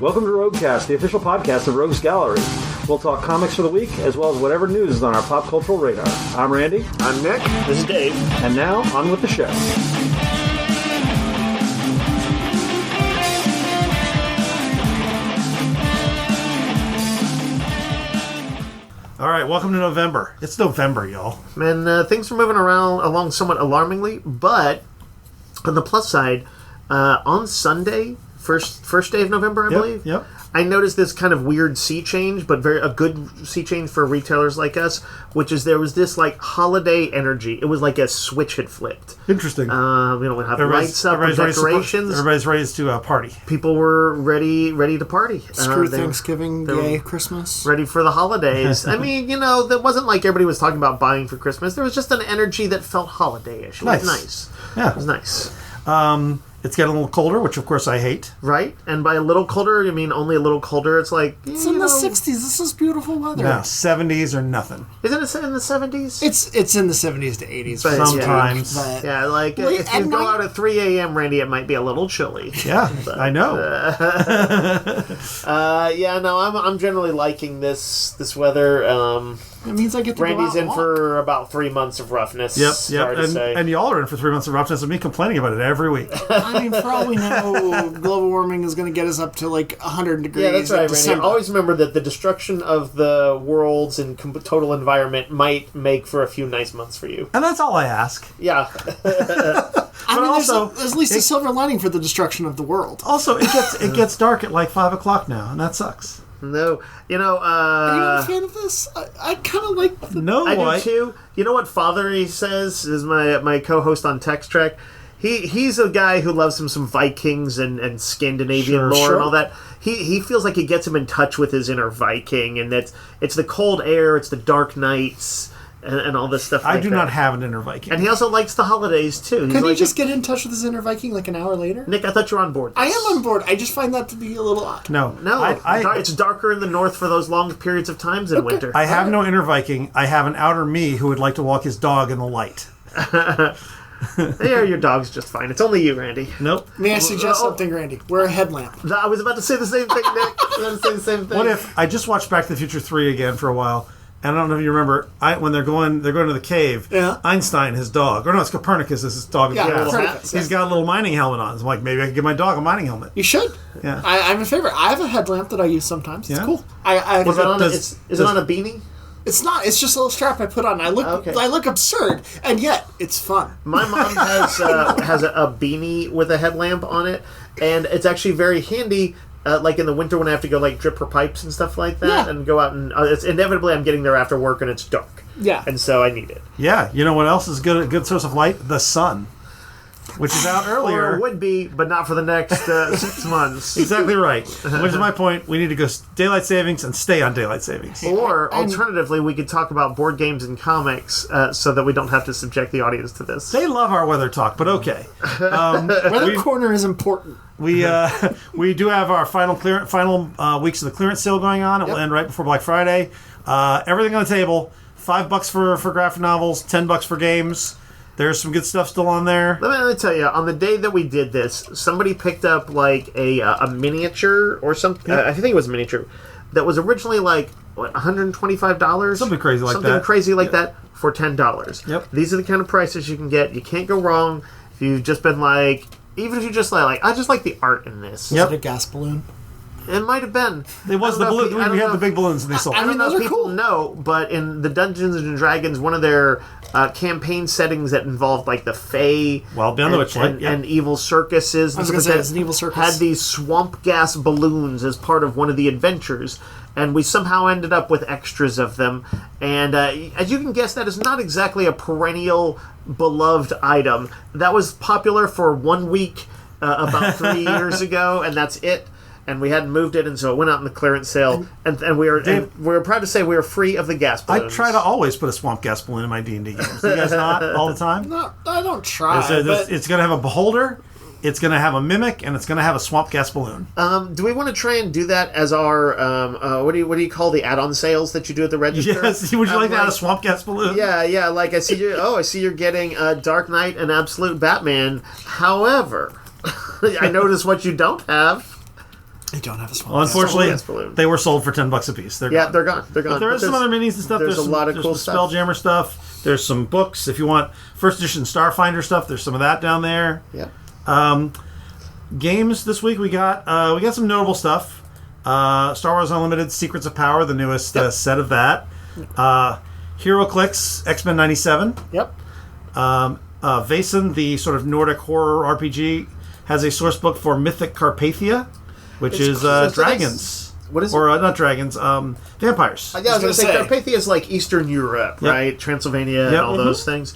Welcome to Roguecast, the official podcast of Rogues Gallery. We'll talk comics for the week, as well as whatever news is on our pop cultural radar. I'm Randy. I'm Nick. This is Dave. And now, on with the show. All right, welcome to November. It's November, y'all. Man, things are moving along somewhat alarmingly, but on the plus side, on Sunday, first day of November, I believe. Yep. I noticed this kind of weird sea change, but a good sea change for retailers like us, which is there was this like holiday energy. It was like a switch had flipped. Interesting. We have lights up and decorations. Everybody's ready to party. People were ready to party. Screw Thanksgiving, yay Christmas. Ready for the holidays. I mean, that wasn't like everybody was talking about buying for Christmas. There was just an energy that felt holiday-ish. It was nice. Yeah. It was nice. It's getting a little colder, which of course I hate. Right? And by a little colder, you mean only a little colder? It's like... It's in the 60s. This is beautiful weather. No, 70s or nothing. Isn't it in the 70s? It's in the 70s to 80s. But sometimes. Yeah, like if you go out at 3 a.m., Randy, it might be a little chilly. Yeah, but, I know. I'm generally liking this weather. It means I get to Randy's go out in for about 3 months of roughness. Yep. And y'all are in for 3 months of roughness and me complaining about it every week. I mean, for all we know, global warming is going to get us up to like 100 degrees. Yeah, that's right, Randy. Randy. Always remember that the destruction of the worlds and total environment might make for a few nice months for you. And that's all I ask. Yeah. I mean, also, there's at least a silver lining for the destruction of the world. Also, it gets dark at like 5 o'clock now, and that sucks. No, Are you not a fan of this? I kind of like. I do too. You know what Father he says is my co-host on Text Trek. He's a guy who loves some Vikings and Scandinavian lore and all that. He feels like it gets him in touch with his inner Viking, and it's the cold air, it's the dark nights. And all this stuff. I do not have an inner Viking, and he also likes the holidays too. Could he just get in touch with his inner Viking like an hour later? Nick, I thought you were on board. I am on board. I just find that to be a little odd. No. It's darker in the north for those long periods of times in winter. I have no inner Viking. I have an outer me who would like to walk his dog in the light. Yeah, your dog's just fine. It's only you, Randy. Nope. May I suggest something, Randy? Wear a headlamp. I was about to say the same thing, Nick. I was about to say the same thing. What if I just watched Back to the Future 3 again for a while? And I don't know if you remember, when they're going to the cave. Yeah. Einstein, his dog, or no, it's Copernicus, is his dog. He's got a little mining helmet on. So I'm like, maybe I could give my dog a mining helmet. You should. Yeah. I'm a favorite. I have a headlamp that I use sometimes. It's cool. Is it on a beanie? It's not. It's just a little strap I put on. I look absurd, and yet it's fun. My mom has a beanie with a headlamp on it, and it's actually very handy. Like in the winter when I have to go like drip her pipes and stuff like that, and go out and it's inevitably I'm getting there after work and it's dark. Yeah, and so I need it. Yeah, you know what else is a good source of light? The sun, which is out earlier. Or would be, but not for the next 6 months. Exactly right. Which is my point. We need to go daylight savings and stay on daylight savings. Or alternatively, we could talk about board games and comics so that we don't have to subject the audience to this. They love our weather talk, but okay. Weather corner is important. We do have our final weeks of the clearance sale going on. It will end right before Black Friday. Everything on the table. $5 for graphic novels, $10 for games. There's some good stuff still on there. Let me tell you, on the day that we did this, somebody picked up like a miniature or something. I think it was a miniature that was originally like $125. Something crazy like that. Something crazy like that for $10. Yep. These are the kind of prices you can get. You can't go wrong if you've just been like. Even if you just like, I just like the art in this. Is it a gas balloon? It might have been. It was the balloon. We had the big balloons and they sold. I don't know if people cool. know, but in the Dungeons and Dragons, one of their campaign settings that involved like the Fae and evil circuses. I was going to say it's an evil circus. Had these swamp gas balloons as part of one of the adventures. And we somehow ended up with extras of them. And as you can guess, that is not exactly a perennial beloved item. That was popular for 1 week about 3 years ago, and that's it. And we hadn't moved it, and so it went out in the clearance sale. And we were proud to say we were free of the gas balloons. I try to always put a swamp gas balloon in my D&D games. You guys not all the time? No, I don't try. It's going to have a beholder. It's going to have a mimic, and it's going to have a swamp gas balloon. Do we want to try and do that as our what do you call the add-on sales that you do at the register? Yes. Would you like to add a swamp gas balloon? Yeah. Like I see you're getting Dark Knight and Absolute Batman. However, I notice what you don't have. I don't have a small. Well, unfortunately, gas balloon. they were sold for $10 a piece. They're gone. They're gone. They're gone. But there is some other minis and stuff. There's a lot of cool some stuff. Spelljammer stuff. There's some books. If you want first edition Starfinder stuff, there's some of that down there. Yeah. Games this week we got some notable stuff. Star Wars Unlimited: Secrets of Power, the newest set of that. HeroClix X-Men '97. Yep. Vaesen, the sort of Nordic horror RPG, has a source book for Mythic Carpathia, which is dragons. What is or not dragons? Vampires. Yeah, I was going to say Carpathia is like Eastern Europe, Yep. right? Transylvania and all those things.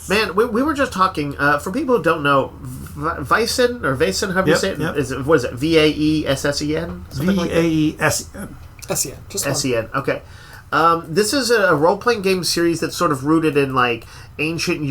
Man, we were just talking. For people who don't know, Vaesen or Vaesen, how do you say it? Yep. What is it? Vaessen? Vaesen. S-E-N. Just S-E-N. Okay. This is a role-playing game series that's sort of rooted in like ancient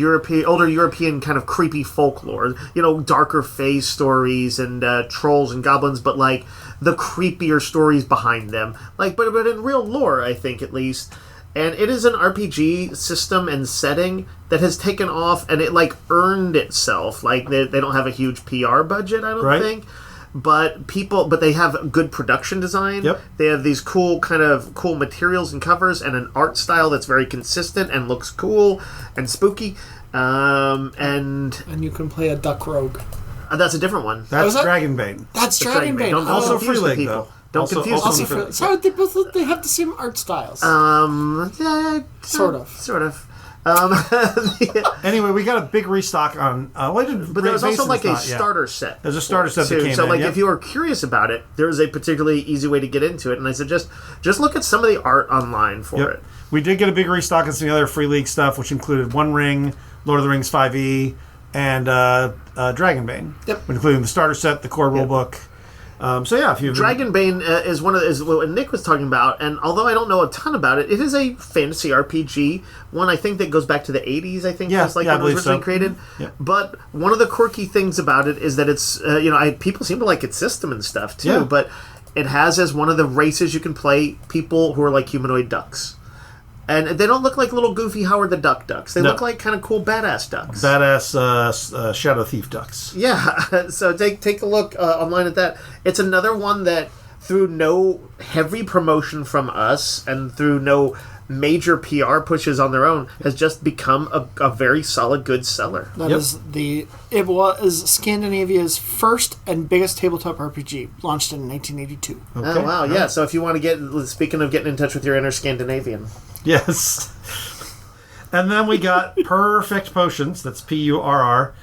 older European kind of creepy folklore. You know, darker face stories and trolls and goblins, but like the creepier stories behind them. Like, but in real lore, I think at least. And it is an RPG system and setting that has taken off, and it like earned itself. Like they don't have a huge PR budget, I don't think. But they have good production design. Yep. They have these cool materials and covers and an art style that's very consistent and looks cool and spooky. And you can play a duck rogue. That's a different one. That's Dragonbane. That's Dragonbane. Don't Also confuse Free the League, people. though. Don't confuse also the people. So they have the same art styles. Yeah, Sort of. Sort of. Anyway, we got a big restock on. But there was also like a starter set. There's a starter set that too. came So in. like if you were curious about it, there was a particularly easy way to get into it, and I said just look at some of the art online for it. We did get a big restock on some other Free League stuff, which included One Ring, Lord of the Rings 5e, and Dragonbane. Yep. Including the starter set, the core rulebook. So yeah, if you've Dragonbane is what Nick was talking about, and although I don't know a ton about it, it is a fantasy RPG. One I think that goes back to the 80s. I think was like when it was originally created. Yeah. But one of the quirky things about it is that it's people seem to like its system and stuff too. Yeah. But it has as one of the races you can play people who are like humanoid ducks. And they don't look like little goofy Howard the Duck ducks. They look like kind of cool badass ducks. Badass Shadow Thief ducks. Yeah, so take a look online at that. It's another one that, through no heavy promotion from us and through no major PR pushes on their own, has just become a very solid, good seller. It was Scandinavia's first and biggest tabletop RPG, launched in 1982. Okay. Oh, wow, yeah. So if you want to speaking of getting in touch with your inner Scandinavian. Yes. And then we got Perfect Potions, that's P-U-R-R,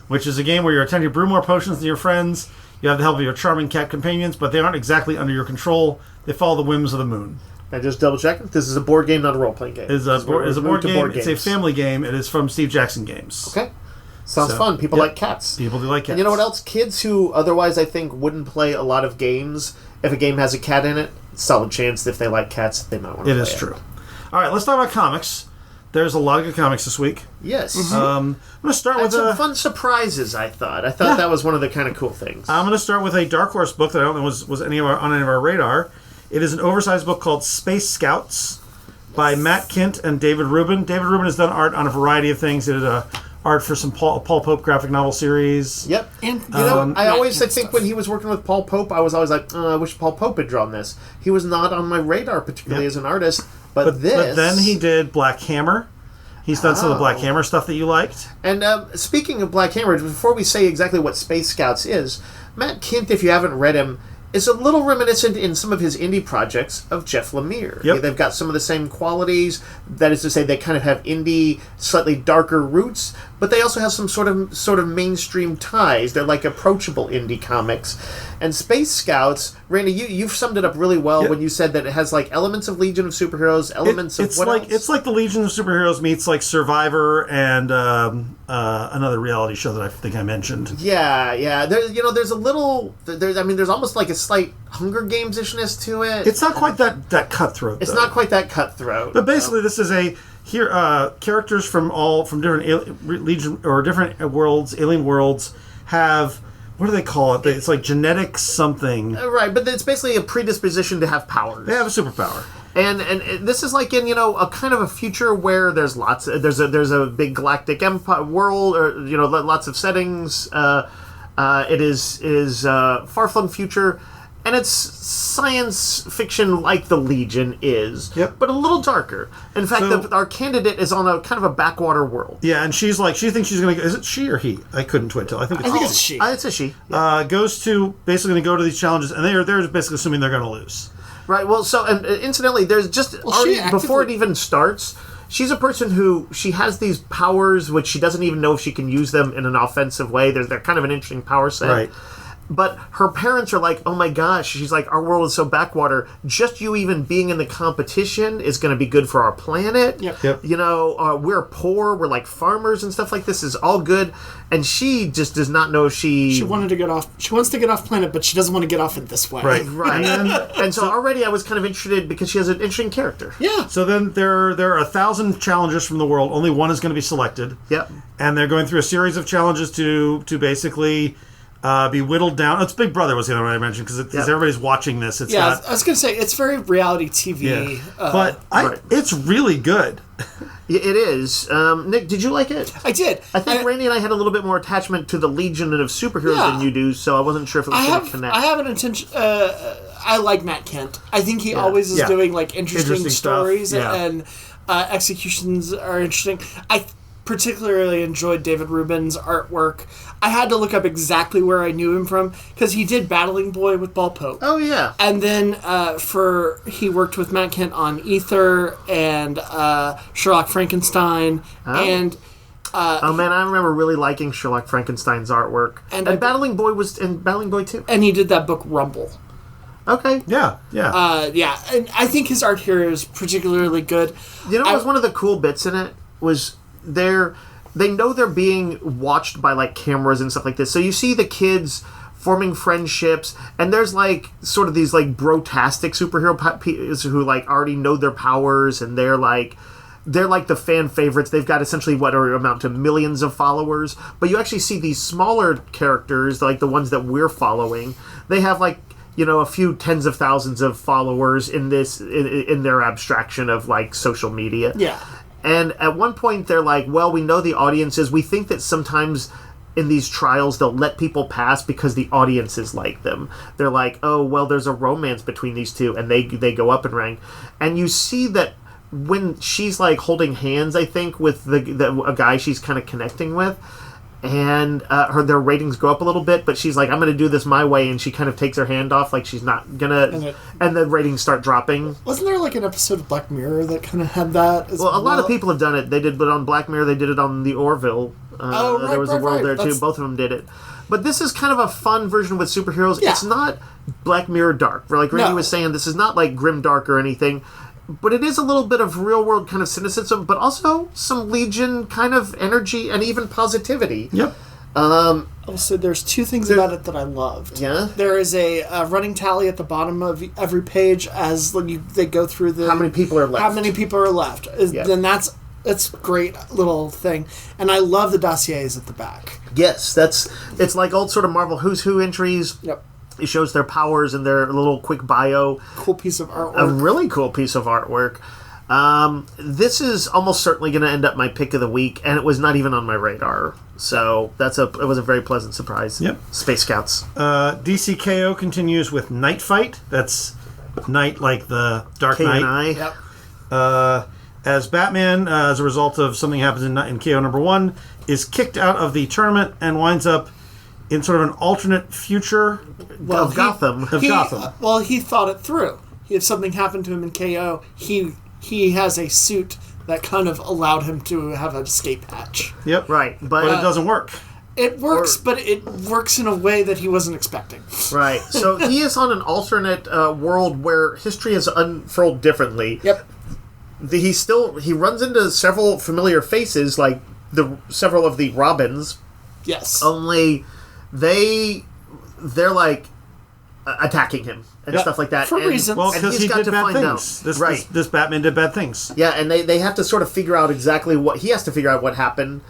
which is a game where you're attempting to brew more potions than your friends. You have the help of your charming cat companions, but they aren't exactly under your control. They follow the whims of the moon. I just double checked. This is a board game, not a role playing game. It's a board game. It's a games. family game. It is from Steve Jackson Games. Okay. Sounds fun. People like cats. People do like cats. And you know what else? Kids who otherwise I think wouldn't play a lot of games, if a game has a cat in it, solid chance if they like cats, they might want to play it. It is true. All right, let's talk about comics. There's a lot of good comics this week. Yes. I'm going to start with some fun surprises, I thought. That was one of the kind of cool things. I'm going to start with a Dark Horse book that I don't know was on any of our radar. It is an oversized book called Space Scouts by Matt Kint and David Rubin. David Rubin has done art on a variety of things. He did art for some Paul Pope graphic novel series. Yep. And I think when he was working with Paul Pope, I was always like, I wish Paul Pope had drawn this. He was not on my radar particularly as an artist, but then he did Black Hammer. He's done some of the Black Hammer stuff that you liked. And speaking of Black Hammer, before we say exactly what Space Scouts is, Matt Kint, if you haven't read him, is a little reminiscent in some of his indie projects of Jeff Lemire. Yep. They've got some of the same qualities. That is to say, they kind of have indie, slightly darker roots, but they also have some sort of mainstream ties. They're like approachable indie comics. And Space Scouts, Randy, you've summed it up really well when you said that it has like elements of Legion of Superheroes, elements of what else? It's like the Legion of Superheroes meets like Survivor and another reality show that I think I mentioned. Yeah. There's a little. There's almost like a slight Hunger Games-ishness to it. It's not quite that cutthroat. It's not quite that cutthroat. But basically, this is characters from different Legion or different worlds, alien worlds, have. What do they call it? It's like genetic something. Right, but it's basically a predisposition to have powers. They have a superpower. And this is like in a kind of a future where there's there's a big galactic empire world, or lots of settings. It is far flung future, And it's science fiction like the Legion is, but a little darker. In fact, our candidate is on a kind of a backwater world. Yeah, and she's like, she thinks she's going to go... Is it she or he? I couldn't twit till. I think it's she. It's a she. Goes to basically going to go to these challenges, and they're basically assuming they're going to lose. Right, well, so, and incidentally, there's just already, before it even starts... She's a person who, she has these powers, which she doesn't even know if she can use them in an offensive way. They're kind of an interesting power set. Right. But her parents are like, oh my gosh, she's like, our world is so backwater. Just you even being in the competition is going to be good for our planet. Yep. You know, we're poor, we're like farmers and stuff like this is all good. And she just does not know She wanted to get off. She wants to get off planet, but she doesn't want to get off it this way. Right. And so already I was kind of interested because she has an interesting character. Yeah. So then there are 1,000 challengers from the world. Only one is going to be selected. Yep. And they're going through a series of challenges to basically be whittled down. It's Big Brother was the other one I mentioned because everybody's watching this. It's I was going to say it's very reality TV. Yeah. But it's really good. It is. Nick, did you like it? I did. I think Randy and I had a little bit more attachment to the Legion of superheroes than you do, so I wasn't sure if it was going to connect. I have an intention. I like Matt Kent. I think he always is doing like interesting stories and executions are interesting. I particularly enjoyed David Rubin's artwork. I had to look up exactly where I knew him from because he did Battling Boy with Paul Pope. Oh yeah, and then he worked with Matt Kent on Ether and Sherlock Frankenstein and. Oh man, I remember really liking Sherlock Frankenstein's artwork, and Battling Boy was in Battling Boy too. And he did that book Rumble. Okay. Yeah. And I think his art here is particularly good. You know, was one of the cool bits in it was they know they're being watched by like cameras and stuff like this. So you see the kids forming friendships, and there's like sort of these like brotastic superhero who like already know their powers, and they're like the fan favorites. They've got essentially what are amount to millions of followers. But you actually see these smaller characters, like the ones that we're following. They have like, you know, a few tens of thousands of followers in their abstraction of like social media. Yeah. And at one point they're like, well, we know the audiences. We think that sometimes in these trials they'll let people pass because the audiences like them. They're like, oh, well, there's a romance between these two, and they go up in rank. And you see that when she's like holding hands, I think, with a guy she's kind of connecting with, and their ratings go up a little bit, but she's like, I'm going to do this my way, and she kind of takes her hand off like she's not going to, and the ratings start dropping. Wasn't there like an episode of Black Mirror that kind of had that as well? A lot of people have done it. They did, but on Black Mirror, they did it on the Orville. There was a world there too. Both of them did it. But this is kind of a fun version with superheroes. Yeah. It's not Black Mirror dark. Like Randy was saying, this is not like grim dark or anything. But it is a little bit of real-world kind of cynicism, but also some Legion kind of energy and even positivity. Yep. Also, there's two things about it that I loved. Yeah? There is a running tally at the bottom of every page as they go through the... How many people are left. Then that's a great little thing. And I love the dossiers at the back. Yes, it's like old sort of Marvel Who's Who entries. Yep. It shows their powers and their little quick bio. Cool piece of artwork. A really cool piece of artwork. This is almost certainly going to end up my pick of the week, and it was not even on my radar. So it was a very pleasant surprise. Yep. Space Scouts. DCKO continues with Knightfight. That's Night like the Dark Knight. Yep. As Batman, as a result of something happens in KO number 1, is kicked out of the tournament and winds up in sort of an alternate future of Gotham. Well, he thought it through. If something happened to him in KO, he has a suit that kind of allowed him to have an escape hatch. Yep. Right. But it doesn't work. It works, but it works in a way that he wasn't expecting. Right. So he is on an alternate world where history is unfurled differently. Yep. He runs into several familiar faces, like several of the Robins. Yes. Only they're like attacking him and stuff like that for reasons. Well, because he did bad things. This Batman did bad things. Yeah, and they have to sort of figure out exactly what he has to figure out what happened,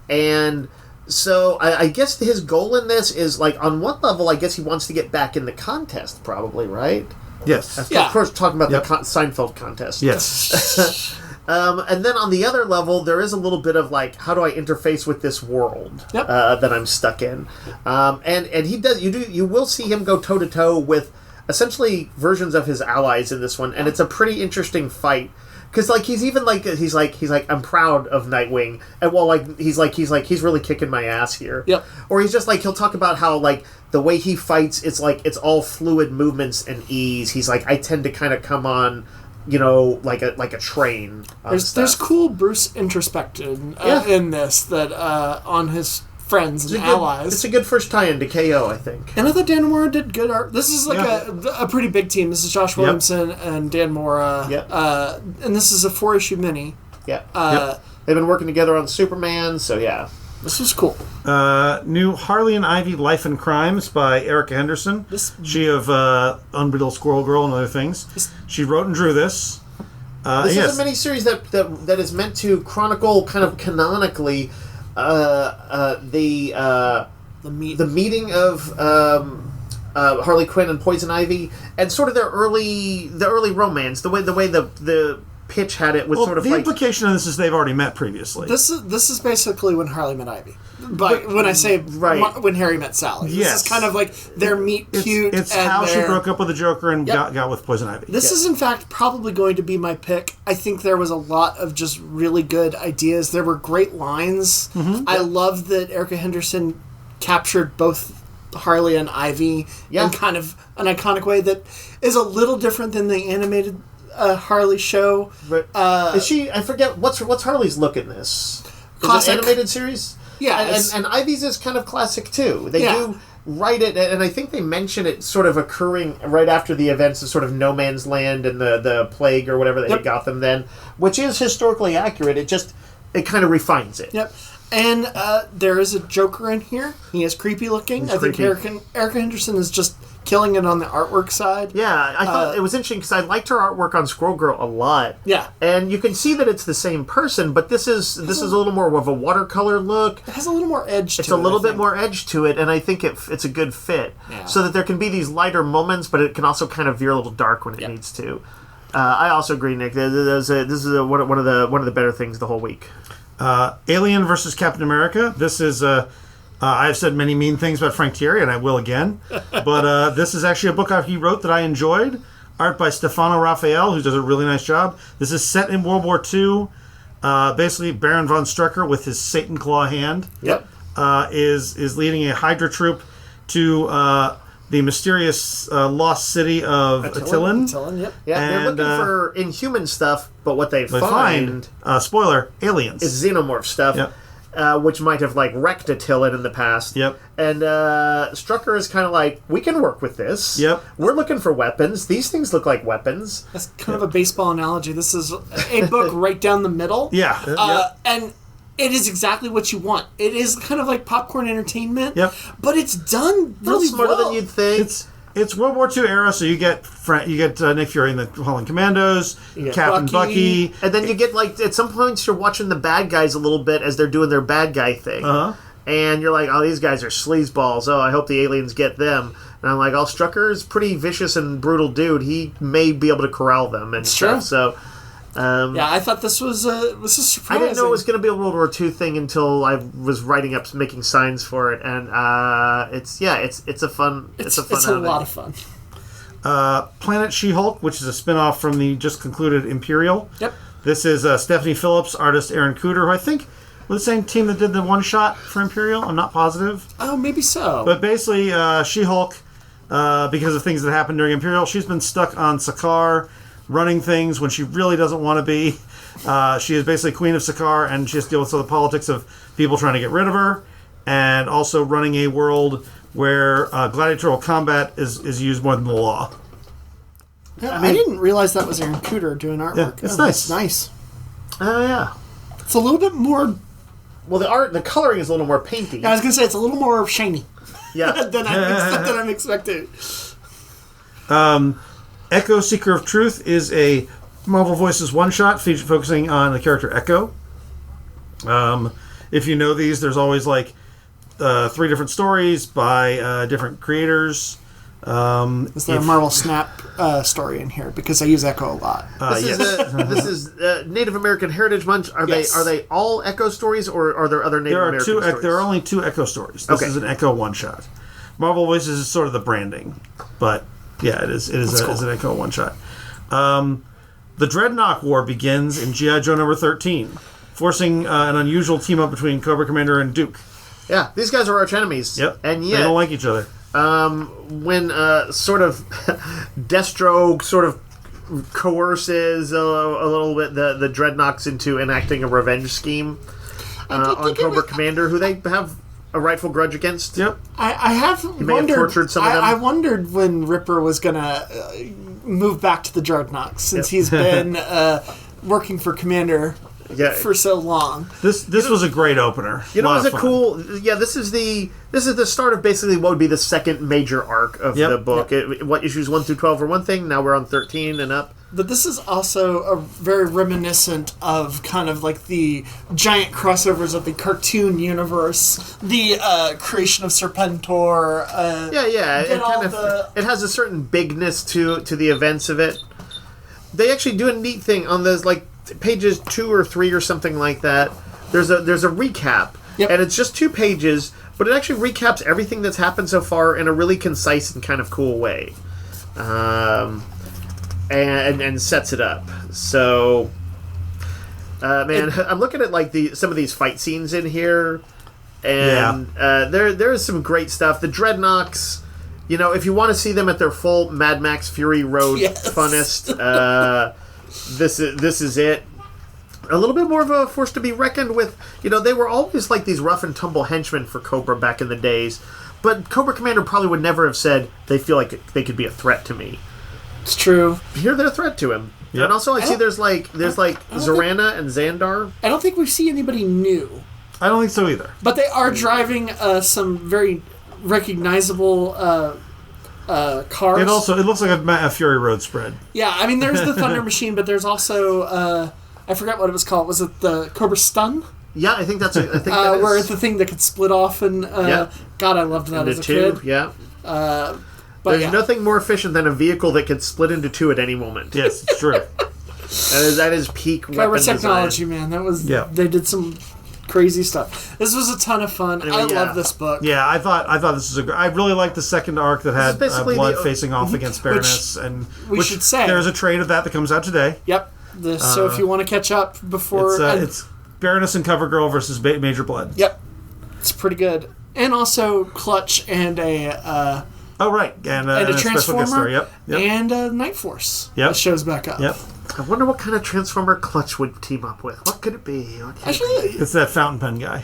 and so I guess his goal in this is like on one level, I guess he wants to get back in the contest, probably, right? Yes. Of course, talking about the Seinfeld contest. Yes. And then on the other level, there is a little bit of like, how do I interface with this world that I'm stuck in? And he does. You will see him go toe to toe with essentially versions of his allies in this one, and it's a pretty interesting fight. Because he's like I'm proud of Nightwing, and he's really kicking my ass here. Yep. Or he's just like, he'll talk about how like the way he fights, it's all fluid movements and ease. He's like, I tend to kind of come on, like a train. There's cool Bruce introspection in this that on his friends and allies. It's a good first tie-in to KO, I think. And I thought Dan Mora did good art. This is like a pretty big team. This is Josh Williamson and Dan Mora. Yep. And this is a 4-issue mini. Yeah. They've been working together on Superman, so yeah. This was cool. New Harley and Ivy Life and Crimes by Erica Henderson. She of Unbridled Squirrel Girl and other things. She wrote and drew this. This is a miniseries that is meant to chronicle kind of canonically the meeting of Harley Quinn and Poison Ivy, and sort of their early romance. The way the pitch had it was sort of the implication of this is they've already met previously. This is basically when Harley met Ivy. But when I say when Harry met Sally, this is kind of like their meet cute. It's how she broke up with the Joker and got with Poison Ivy. This is in fact probably going to be my pick. I think there was a lot of just really good ideas. There were great lines. Mm-hmm. I love that Erica Henderson captured both Harley and Ivy in kind of an iconic way that is a little different than the animated Harley show. Is she? I forget what's Harley's look in this. Classic. Is it animated series? Yeah, and Ivy's is kind of classic too. They do write it, and I think they mention it sort of occurring right after the events of sort of No Man's Land and the plague or whatever that hit Gotham then, which is historically accurate. It kind of refines it. Yep. And there is a Joker in here. He is creepy looking. I think Erica Henderson is just killing it on the artwork side. Yeah, I thought it was interesting because I liked her artwork on Squirrel Girl a lot. Yeah, and you can see that it's the same person, but this is a little more of a watercolor look. It has a little more edge to it. It's a little bit more edge to it, and I think it's a good fit. Yeah. So that there can be these lighter moments, but it can also kind of veer a little dark when it needs to. I also agree, Nick. This is one of the better things the whole week. Alien versus Captain America. This is I've said many mean things about Frank Thierry, and I will again. But this is actually a book he wrote that I enjoyed. Art by Stefano Raphael, who does a really nice job. This is set in World War II. Basically, Baron von Strucker, with his Satan Claw hand, is leading a Hydra troop to the mysterious lost city of Attilan. Yep. Yeah, and they're looking for Inhuman stuff, but what they find spoiler, aliens. Is xenomorph stuff. Yep. Which might have wrecked Attilan in the past. Yep. And Strucker is kind of like, we can work with this. Yep. We're looking for weapons. These things look like weapons. That's kind of a baseball analogy. This is a book right down the middle. Yeah. And it is exactly what you want. It is kind of like popcorn entertainment. Yep. But it's done really smarter than you'd think. It's World War II era, so you get Nick Fury and the Holland Commandos, Captain Bucky, and then you get at some points you're watching the bad guys a little bit as they're doing their bad guy thing, and you're like, oh, these guys are sleazeballs. Oh, I hope the aliens get them. And I'm like, oh, Strucker is pretty vicious and brutal dude. He may be able to corral them and stuff. So. I thought this was surprising. I didn't know it was going to be a World War II thing until I was writing up, making signs for it, and it's a fun. It's a lot of fun. Planet She-Hulk, which is a spin-off from the just concluded Imperial. Yep. This is Stephanie Phillips, artist Aaron Cooter, who I think was the same team that did the one-shot for Imperial. I'm not positive. Oh, maybe so. But basically, She-Hulk, because of things that happened during Imperial, she's been stuck on Sakaar, running things when she really doesn't want to be. She is basically queen of Sakaar, and she has to deal with the politics of people trying to get rid of her, and also running a world where gladiatorial combat is used more than the law. Yeah, I didn't realize that was Aaron Cooter doing artwork. Yeah, it's nice. It's nice. Yeah. It's a little bit more... Well, the coloring is a little more painty. I was going to say, it's a little more shiny. Yeah. than I'm expecting. Echo, Seeker of Truth is a Marvel Voices one-shot focusing on the character Echo. If you know these, there's always 3 different stories by different creators. Is there a Marvel Snap story in here? Because I use Echo a lot. This is Native American Heritage Month. Are they all Echo stories, or are there other Native American stories? There are only 2 Echo stories. This is an Echo one-shot. Marvel Voices is sort of the branding, but Yeah, it is. It is an Echo one-shot. The Dreadnought War begins in G.I. Joe number 13, forcing an unusual team-up between Cobra Commander and Duke. Yeah, these guys are arch enemies. Yep, and yet they don't like each other. When sort of Destro sort of coerces a little bit the Dreadnoks into enacting a revenge scheme on Cobra Commander, who they have a rightful grudge against. Yep. I have He may have tortured some of them. I wondered when Ripper was going to move back to the Dreadnoks, since he's been working for Commander for so long. This was a great opener. You know, it was a cool. Yeah, this is the start of basically what would be the second major arc of the book. What issues 1 through 12 are one thing. Now we're on 13 and up. But this is also a very reminiscent of kind of like the giant crossovers of the cartoon universe, the creation of Serpentor. It has a certain bigness to the events of it. They actually do a neat thing on those, like, pages 2 or 3 or something like that. There's a recap, and it's just 2 pages, but it actually recaps everything that's happened so far in a really concise and kind of cool way. And sets it up. So, man, I'm looking at like some of these fight scenes in here, and there is some great stuff. The Dreadnoks, you know, if you want to see them at their full Mad Max Fury Road funnest, this is it. A little bit more of a force to be reckoned with. You know, they were always like these rough and tumble henchmen for Cobra back in the days, but Cobra Commander probably would never have said they feel like they could be a threat to me. It's true. Here they're a threat to him. Yep. And also I see there's Zatanna and Xandar. I don't think we see anybody new. I don't think so either. But they are driving some very recognizable cars. It looks like a Fury Road spread. Yeah, I mean, there's the Thunder Machine, but there's also I forgot what it was called. Was it the Cobra Stun? Yeah, I think that is. Where it's the thing that could split off and God, I loved that as a kid. Yeah. But there's nothing more efficient than a vehicle that could split into 2 at any moment. Yes, it's true. that is peak weapon technology, design. man. That was they did some crazy stuff. This was a ton of fun. Anyway, I love this book. Yeah, I thought this was I really liked the second arc that had Bludd facing off against Baroness, we should say there's a trade of that comes out today. Yep. So if you want to catch up before it's Baroness and CoverGirl versus Major Bludd. Yep, it's pretty good. And also Clutch and a. Oh, right. And a Transformer, story. Yep. And Night Force. Yep. That shows back up. Yep. I wonder what kind of Transformer Clutch would team up with. What could it be? It's that fountain pen guy.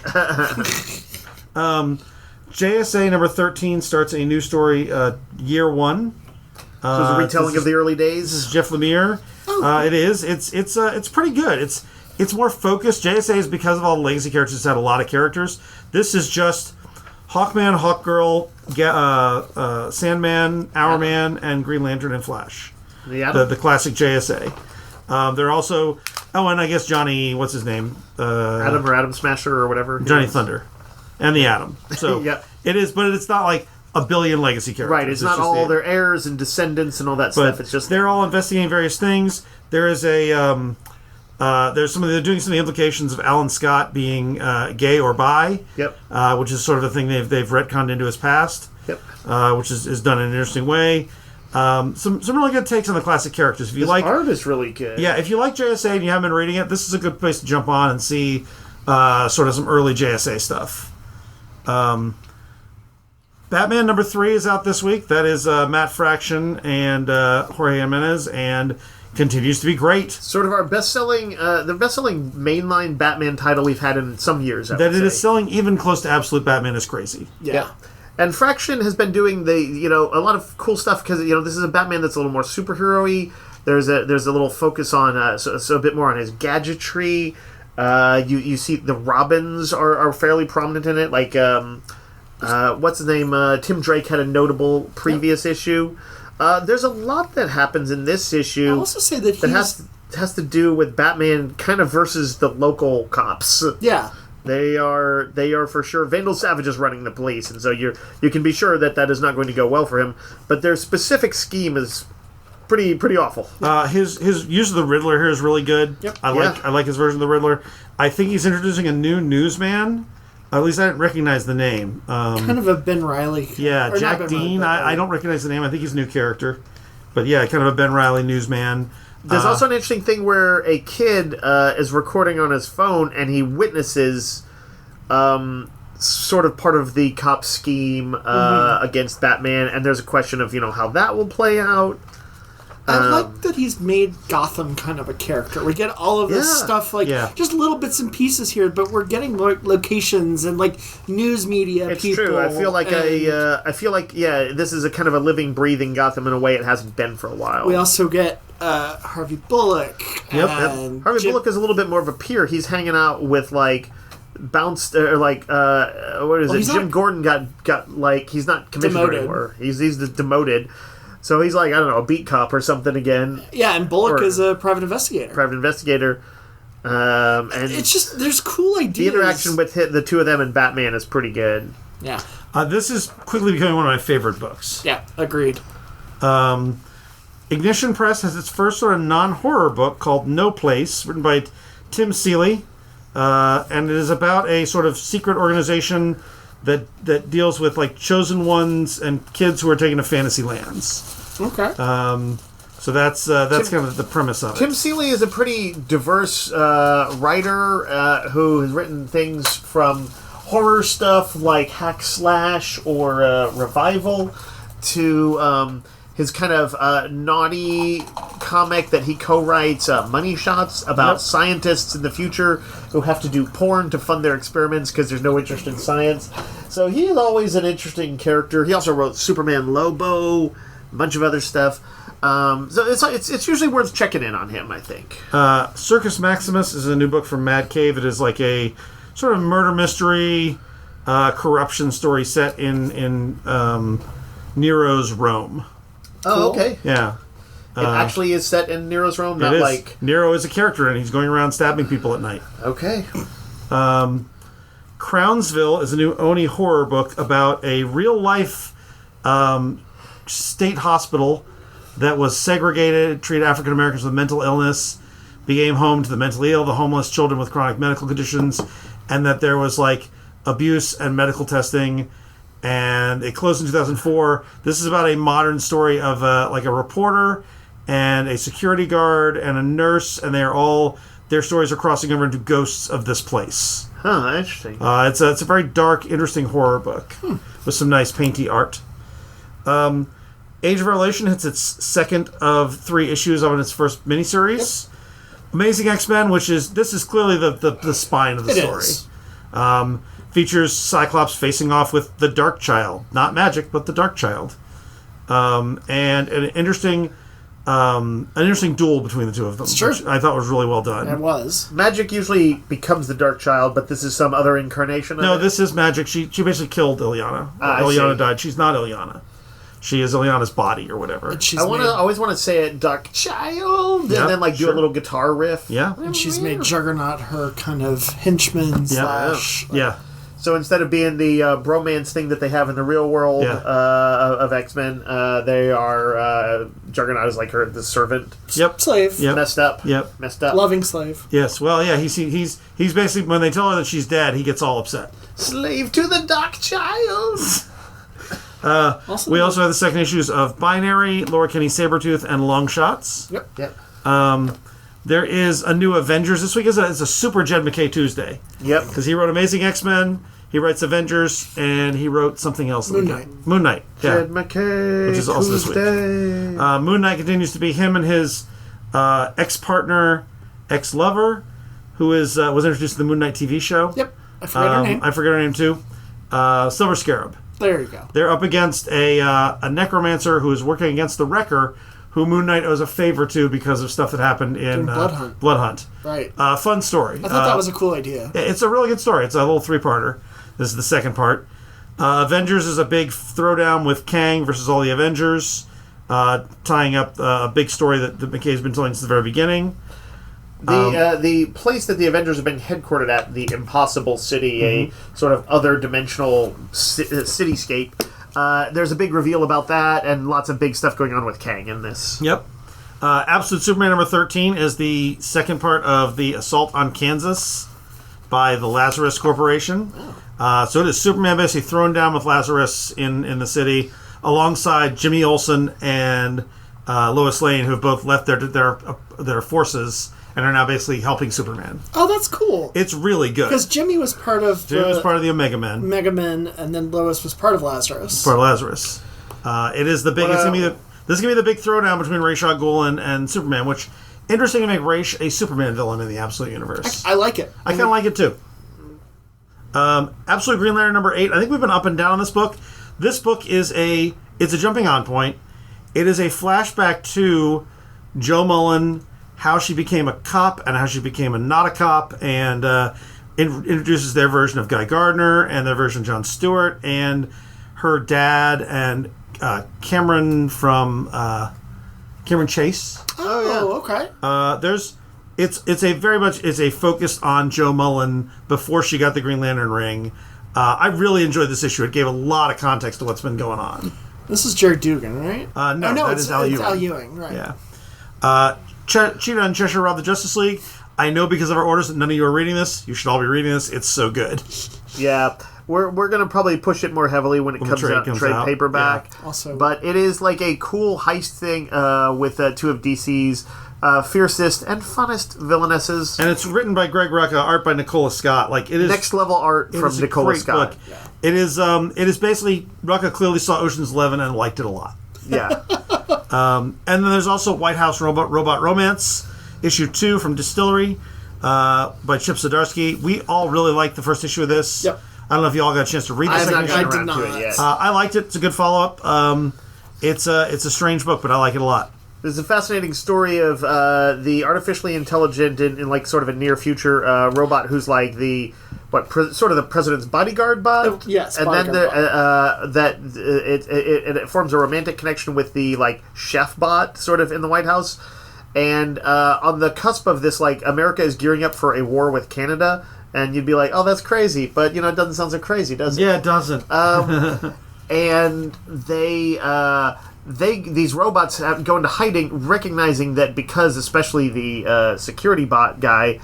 JSA number 13 starts a new story, year 1. So it's a retelling of the early days? This is Jeff Lemire. It is. It's pretty good. It's more focused. JSA is, because of all the legacy characters, it's had a lot of characters. This is just Hawkman, Hawkgirl, Sandman, Hourman, and Green Lantern and Flash. The classic JSA. They're also... Oh, and I guess Johnny... What's his name? Atom Smasher or whatever. Johnny Thunder. And the Atom. So it is, but it's not like a billion legacy characters. Right, it's not all their heirs and descendants and all that stuff. It's just... They're all investigating various things. There is a... they're doing some of the implications of Alan Scott being gay or bi, which is sort of a thing they've retconned into his past, which is done in an interesting way. Some really good takes on the classic characters. If you like, art is really good. Yeah, if you like JSA and you haven't been reading it, this is a good place to jump on and see sort of some early JSA stuff. Batman number 3 is out this week. That is Matt Fraction and Jorge Jimenez, and continues to be great. Sort of our best-selling, the best-selling mainline Batman title we've had in some years. That it is selling even close to Absolute Batman is crazy. Yeah. And Fraction has been doing a lot of cool stuff because this is a Batman that's a little more superhero-y. There's a little focus on so a bit more on his gadgetry. You see the Robins are fairly prominent in it. Like what's his name? Tim Drake had a notable previous issue. There's a lot that happens in this issue. I'll also say that has to do with Batman kind of versus the local cops. Yeah. They are for sure. Vandal Savage is running the police, and so you can be sure that is not going to go well for him. But their specific scheme is pretty awful. His use of the Riddler here is really good. Yep. I like his version of the Riddler. I think he's introducing a new newsman At least I didn't recognize the name. Kind of a Ben Reilly. Yeah, Jack Dean. I don't recognize the name. I think he's a new character. But yeah, kind of a Ben Reilly newsman. There's also an interesting thing where a kid is recording on his phone and he witnesses sort of part of the cop scheme against Batman, and there's a question of, how that will play out. I like that he's made Gotham kind of a character. We get all of this stuff, just little bits and pieces here, but we're getting locations and news media. It's people. True. I feel like this is a kind of a living, breathing Gotham in a way it hasn't been for a while. We also get Harvey Bullock. Yep. Harvey Bullock is a little bit more of a peer. He's hanging out with bounced or what is it? Jim Gordon got he's not commissioner anymore. He's demoted. So he's I don't know, a beat cop or something again. Yeah, and Bullock is a private investigator. And it's just, there's cool ideas. The interaction with the two of them and Batman is pretty good. Yeah. This is quickly becoming one of my favorite books. Yeah, agreed. Ignition Press has its first sort of non-horror book called No Place, written by Tim Seeley. And it is about a sort of secret organization that deals with chosen ones and kids who are taken to fantasy lands. Okay. So that's kind of the premise of it. Tim Seeley is a pretty diverse writer who has written things from horror stuff like Hack Slash or Revival to his kind of naughty comic that he co-writes, Money Shots, about scientists in the future who have to do porn to fund their experiments because there's no interest in science. So he is always an interesting character. He also wrote Superman Lobo, a bunch of other stuff. So it's usually worth checking in on him, I think. Circus Maximus is a new book from Mad Cave. It is a sort of murder mystery, corruption story set in Nero's Rome. Oh, okay. Yeah. It actually is set in Nero's Rome, not Nero is a character, and he's going around stabbing people at night. Okay. Crownsville is a new Oni horror book about a real-life state hospital that was segregated, treated African Americans with mental illness, became home to the mentally ill, the homeless, children with chronic medical conditions, and that there was abuse and medical testing. And it closed in 2004. This is about a modern story of a reporter and a security guard and a nurse, and their stories are crossing over into ghosts of this place. Huh, interesting. It's a very dark, interesting horror book with some nice painty art. Age of Revelation hits its second of 3 issues of its first miniseries. Yep. Amazing X-Men, this is clearly the spine of the story. Features Cyclops facing off with the Dark Child. Not Magic, but the Dark Child. And an interesting duel between the two of them. Sure. Which I thought was really well done. It was. Magic usually becomes the Dark Child, but this is some other incarnation of it? No, this is Magic. She basically killed Ilyana. Ilyana died. She's not Ilyana. She is Ilyana's body or whatever. I always want to say it, Dark Child, and then do a little guitar riff. Yeah. And she's made Juggernaut her kind of henchman slash... Yeah. So instead of being the bromance thing that they have in the real world of X-Men, they are Juggernaut is the servant. Yep. Slave. Yep. Messed up. Yep. Messed up. Loving slave. Yes. Well, yeah. He's basically, when they tell her that she's dead, he gets all upset. Slave to the Dark Child. We also have the second issues of Binary, Laura Kinney Sabretooth, and Long Shots. Yep. There is a new Avengers this week. It's a super Jed McKay Tuesday. Yep. Because he wrote Amazing X-Men, he writes Avengers, and he wrote something else. Moon Knight. Moon Knight. Yeah. Jed McKay Which is also this week. Moon Knight continues to be him and his ex-partner, ex-lover, who was introduced to the Moon Knight TV show. Yep. I forget her name. I forget her name too. Silver Scarab. There you go. They're up against a necromancer who is working against the Wrecker, who Moon Knight owes a favor to because of stuff that happened in Blood Hunt. Blood Hunt. Right. Fun story. I thought that was a cool idea. It's a really good story. It's a little 3-parter. This is the second part. Avengers is a big throwdown with Kang versus all the Avengers, tying up a big story that McKay's been telling since the very beginning. The place that the Avengers have been headquartered at, the Impossible City, a sort of other dimensional cityscape. There's a big reveal about that, and lots of big stuff going on with Kang in this. Yep. Absolute Superman number 13 is the second part of the Assault on Kansas by the Lazarus Corporation. So it is Superman basically thrown down with Lazarus in the city, alongside Jimmy Olsen and Lois Lane, who have both left their forces and are now basically helping Superman. Oh, that's cool. It's really good. Because Jimmy was part of the Omega Men. And then Lois was part of Lazarus. It is the big. This is gonna be the big throwdown between Ra's al Ghul and Superman. Which interesting to make Ra's a Superman villain in the Absolute Universe. I like it. I kind of like it too. Absolute Green Lantern number 8. I think we've been up and down on this book. This book is a jumping on point. It is a flashback to Jo Mullen, how she became a cop and how she became a not a cop, and introduces their version of Guy Gardner and their version of Jon Stewart and her dad and Cameron from Cameron Chase. Oh, okay. It's a focus on Jo Mullen before she got the Green Lantern ring. I really enjoyed this issue. It gave a lot of context to what's been going on. This is Jared Dugan, right? No, that is Al Ewing. It's Al Ewing, right. Yeah. Cheetah and Cheshire Rob the Justice League. I know because of our orders that none of you are reading this. You should all be reading this. It's so good. Yeah. We're going to probably push it more heavily when it comes out trade paperback. Yeah. Also, but it is like a cool heist thing with two of DC's fiercest and funnest villainesses. And it's written by Greg Rucka, art by Nicola Scott. Like, it is next level art from Nicola Scott. Yeah. It is basically Rucka clearly saw Ocean's 11 and liked it a lot. Yeah. And then there's also White House Robot Romance, issue 2 from Distillery by Chip Zdarsky. We all really liked the first issue of this. Yep. I don't know if you all got a chance to read the second issue. I did not. I liked it. It's a good follow-up. It's a strange book, but I like it a lot. There's a fascinating story of the artificially intelligent in like sort of a near future robot who's like the sort of the president's bodyguard bot. Yes, and then it forms a romantic connection with the like chef bot sort of in the White House. And on the cusp of this, like America is gearing up for a war with Canada, and you'd be like, "Oh, that's crazy," but it doesn't sound so crazy, does it? Yeah, it doesn't. And these robots go into hiding, recognizing that because especially the security bot guy,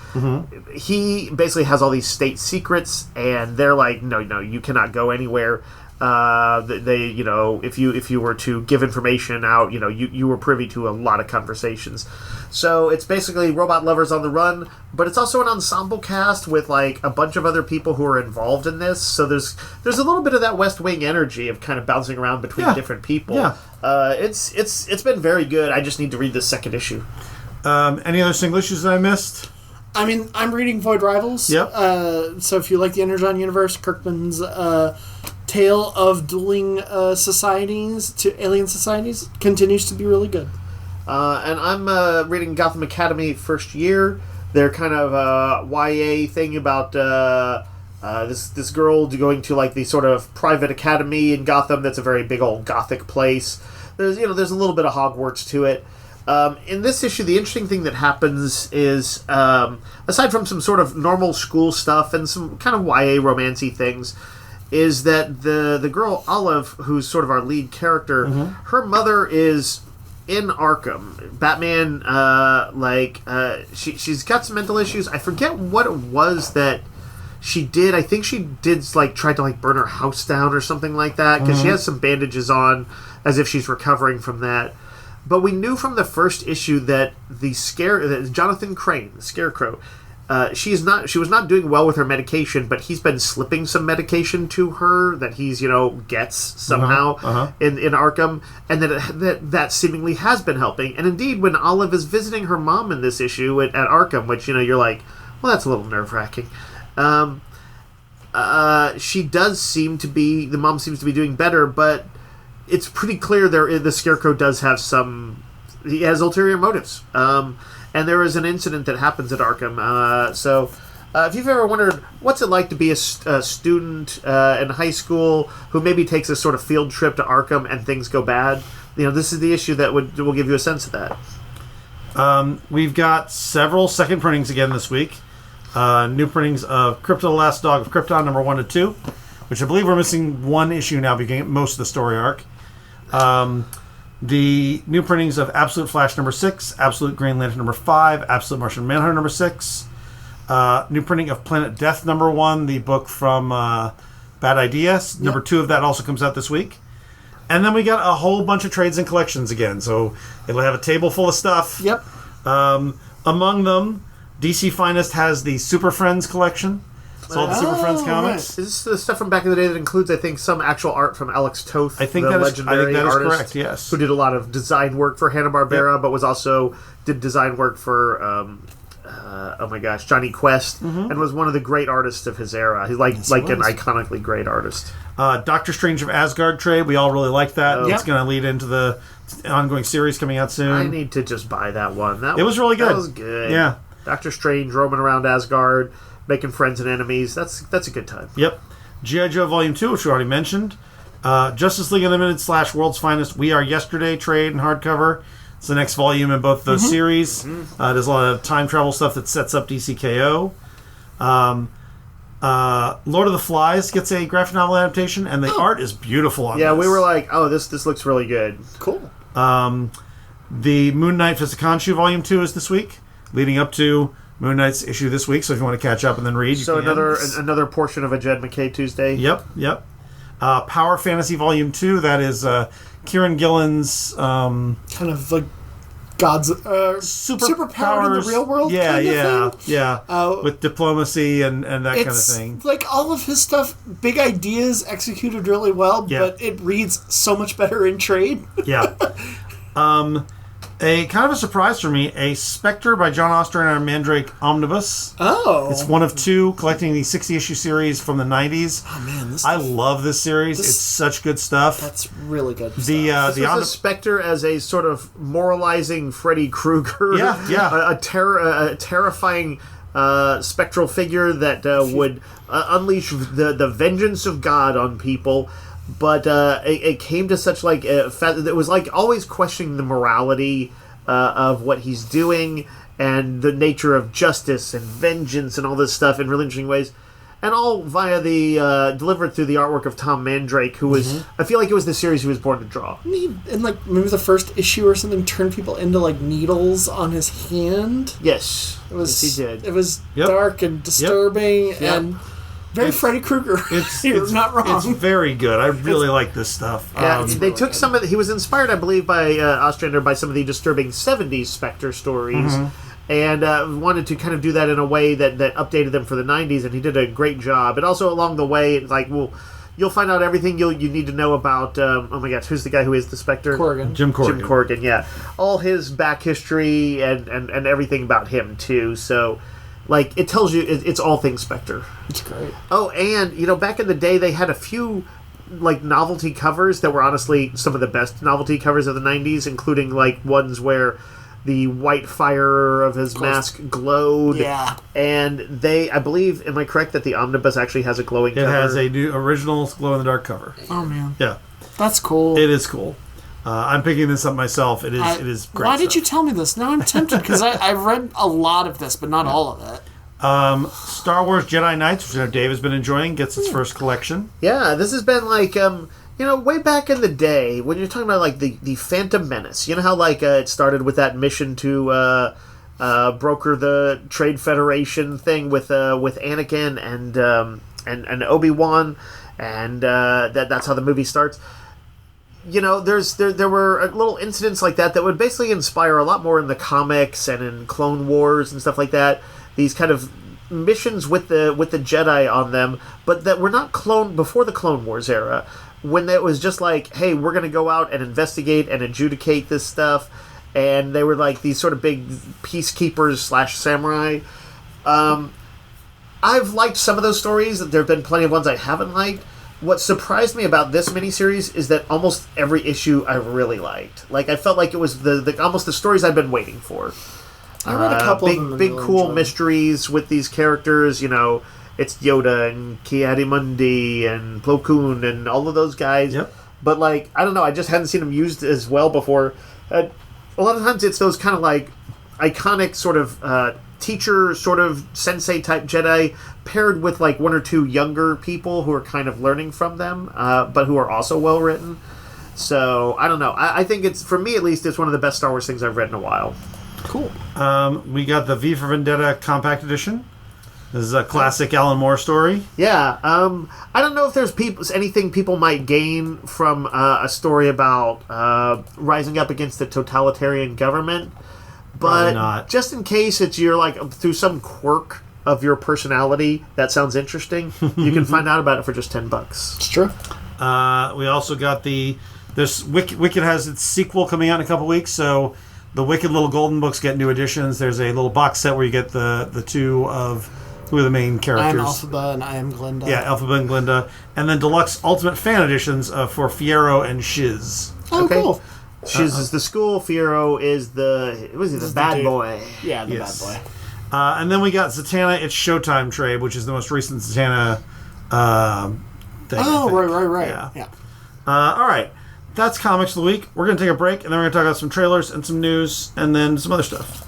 he basically has all these state secrets, and they're like, no, you cannot go anywhere. If you were to give information out, you were privy to a lot of conversations. So it's basically robot lovers on the run, but it's also an ensemble cast with like a bunch of other people who are involved in this. So there's a little bit of that West Wing energy of kind of bouncing around between different people. Yeah. It's been very good. I just need to read the second issue. Any other single issues that I missed? I mean, I'm reading Void Rivals. Yep. So if you like the Energon universe, Kirkman's tale of dueling societies to alien societies continues to be really good. And I'm reading Gotham Academy first year. They're kind of YA thing about this girl going to like the sort of private academy in Gotham. That's a very big old Gothic place. There's a little bit of Hogwarts to it. In this issue, the interesting thing that happens is, aside from some sort of normal school stuff and some kind of YA romancy things, is that the girl Olive, who's sort of our lead character, her mother is in Arkham. Batman, she's got some mental issues. I forget what it was that she did. I think she did try to burn her house down or something like that, because she has some bandages on as if she's recovering from that. But we knew from the first issue that Jonathan Crane, the Scarecrow, she was not doing well with her medication, but he's been slipping some medication to her that he's gets somehow in Arkham, and that seemingly has been helping. And indeed, when Olive is visiting her mom in this issue at Arkham, which you're like, well, that's a little nerve-wracking. The mom seems to be doing better, but it's pretty clear the Scarecrow does have he has ulterior motives. And there is an incident that happens at Arkham. So if you've ever wondered what's it like to be a student in high school who maybe takes a sort of field trip to Arkham and things go bad, this is the issue that will give you a sense of that. We've got several second printings again this week. New printings of Krypto, the Last Dog of Krypton, number 1 to 2, which I believe we're missing one issue now, beginning most of the story arc. The new printings of Absolute Flash number 6, Absolute Green Lantern number 5, Absolute Martian Manhunter number 6, New printing of Planet Death #1, the book from Bad Ideas. Number 2 of that also comes out this week. And then we got a whole bunch of trades and collections again. So it'll have a table full of stuff. Yep. Among them, DC Finest has the Super Friends collection. It's all the Super Friends comics. Is this the stuff from back in the day that includes, I think, some actual art from Alex Toth, I think the that is legendary artist, correct, yes. who did a lot of design work for Hanna-Barbera, but was also did design work for, oh my gosh, Johnny Quest, and was one of the great artists of his era. He's like an iconically great artist. Doctor Strange of Asgard trade. We all really like that. Oh. It's going to lead into the ongoing series coming out soon. I need to just buy that one. It was really good. That was good. Yeah. Doctor Strange roaming around Asgard, making friends and enemies. That's a good time. Yep. G.I. Joe Volume 2, which we already mentioned. Justice League Unlimited / World's Finest We Are Yesterday trade and hardcover. It's the next volume in both of those series. There's a lot of time travel stuff that sets up DCKO. Lord of the Flies gets a graphic novel adaptation, and the art is beautiful on this. Yeah, we were like, oh, this looks really good. Cool. The Moon Knight Fist of Khonshu Volume 2 is this week, leading up to Moon Knight's issue this week, so if you want to catch up and then read, you so can. another portion of a Jed McKay Tuesday. Yep. Power Fantasy Volume 2, that is Kieran Gillen's kind of like God's superpower in the real world. Yeah. With diplomacy and that kind of thing. Like all of his stuff, big ideas executed really well, but it reads so much better in trade. Yeah. A kind of a surprise for me, a Spectre by John Ostrander and Mandrake Omnibus. Oh. It's one of 2 collecting the 60-issue series from the 90s. Oh, man. I love this series. It's such good stuff. That's really good stuff. This was a Spectre as a sort of moralizing Freddy Krueger. Yeah. A terrifying spectral figure that would unleash the vengeance of God on people. But it came to such like it was like always questioning the morality of what he's doing and the nature of justice and vengeance and all this stuff in really interesting ways, and all via the delivered through the artwork of Tom Mandrake, who was I feel like it was the series he was born to draw. And like maybe the first issue or something turned people into like needles on his hand. Yes, yes, he did. It was dark and disturbing and. Very Freddy Krueger. You're not wrong. It's very good. I really like this stuff. Yeah, they took some of he was inspired, I believe, by Ostrander by some of the disturbing 70s Spectre stories, and wanted to kind of do that in a way that updated them for the 90s, and he did a great job. And also along the way, it's like, well, you'll find out everything you need to know about, oh my gosh, who's the guy who is the Spectre? Jim Corrigan. Jim Corrigan, yeah. All his back history and everything about him, too, so... Like, it tells you it's all things Spectre. It's great. Oh, and, back in the day, they had a few, like, novelty covers that were honestly some of the best novelty covers of the 90s, including, like, ones where the white fire of his mask glowed. Yeah. And I believe, am I correct that the Omnibus actually has a glowing cover? It has a new original glow-in-the-dark cover. Oh, man. Yeah. That's cool. It is cool. I'm picking this up myself. It is great. Why did you tell me this? Now I'm tempted because I've read a lot of this, but not all of it. Star Wars Jedi Knights, which I know Dave has been enjoying, gets its first collection. Yeah, this has been like, way back in the day when you're talking about like the Phantom Menace. You know how like it started with that mission to broker the Trade Federation thing with Anakin and Obi-Wan, and that's how the movie starts. There were little incidents like that would basically inspire a lot more in the comics and in Clone Wars and stuff like that. These kind of missions with the Jedi on them, but that were not before the Clone Wars era, when it was just like, hey, we're going to go out and investigate and adjudicate this stuff, and they were like these sort of big peacekeepers / samurai. I've liked some of those stories. There have been plenty of ones I haven't liked. What surprised me about this miniseries is that almost every issue I really liked. Like, I felt like it was almost the stories I've been waiting for. I read a couple of them. Big cool mysteries with these characters. It's Yoda and Ki-Adi-Mundi and Plo Koon and all of those guys. Yep. But, like, I don't know. I just hadn't seen them used as well before. A lot of times it's those kind of, like, iconic sort of teacher, sort of sensei-type Jedi paired with, like, one or two younger people who are kind of learning from them, but who are also well-written. So, I don't know. I think it's, for me at least, it's one of the best Star Wars things I've read in a while. Cool. We got the V for Vendetta Compact Edition. This is a classic Alan Moore story. Yeah. I don't know if there's anything people might gain from a story about rising up against the totalitarian government. But not. Just in case you're like through some quirk of your personality that sounds interesting, you can find out about it for just $10. It's true. We also got this Wicked has its sequel coming out in a couple weeks, so the Wicked little golden books get new editions. There's a little box set where you get the two of who are the main characters. I am Elphaba and I am Glinda. Yeah, Elphaba and Glinda, and then deluxe ultimate fan editions for Fiero and Shiz. Oh, okay. Cool. Shiz is the school. Fiero is the bad boy. Yeah, the bad boy. And then we got Zatanna. It's Showtime trade, which is the most recent Zatanna thing. Oh, right. Yeah. All right. That's Comics of the Week. We're going to take a break, and then we're going to talk about some trailers and some news, and then some other stuff.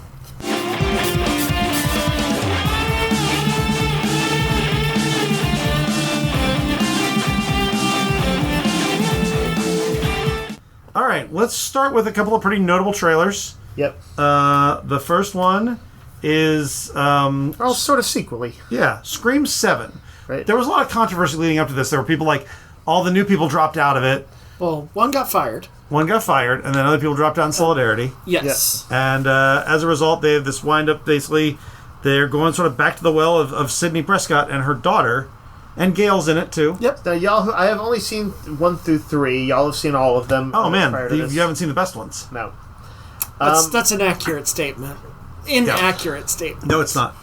All right, let's start with a couple of pretty notable trailers. Yep. The first one is... all sort of sequel-y. Yeah, Scream 7. Right. There was a lot of controversy leading up to this. There were people like, all the new people dropped out of it. Well, one got fired. And then other people dropped out in solidarity. Yes. And as a result, they have this wind-up, basically, they're going sort of back to the well of Sidney Prescott and her daughter. And Gail's in it, too. Yep. Now, I have only seen 1 through 3. Y'all have seen all of them. Oh, man. You haven't seen the best ones. No. That's an accurate statement. Inaccurate statement. No, it's not.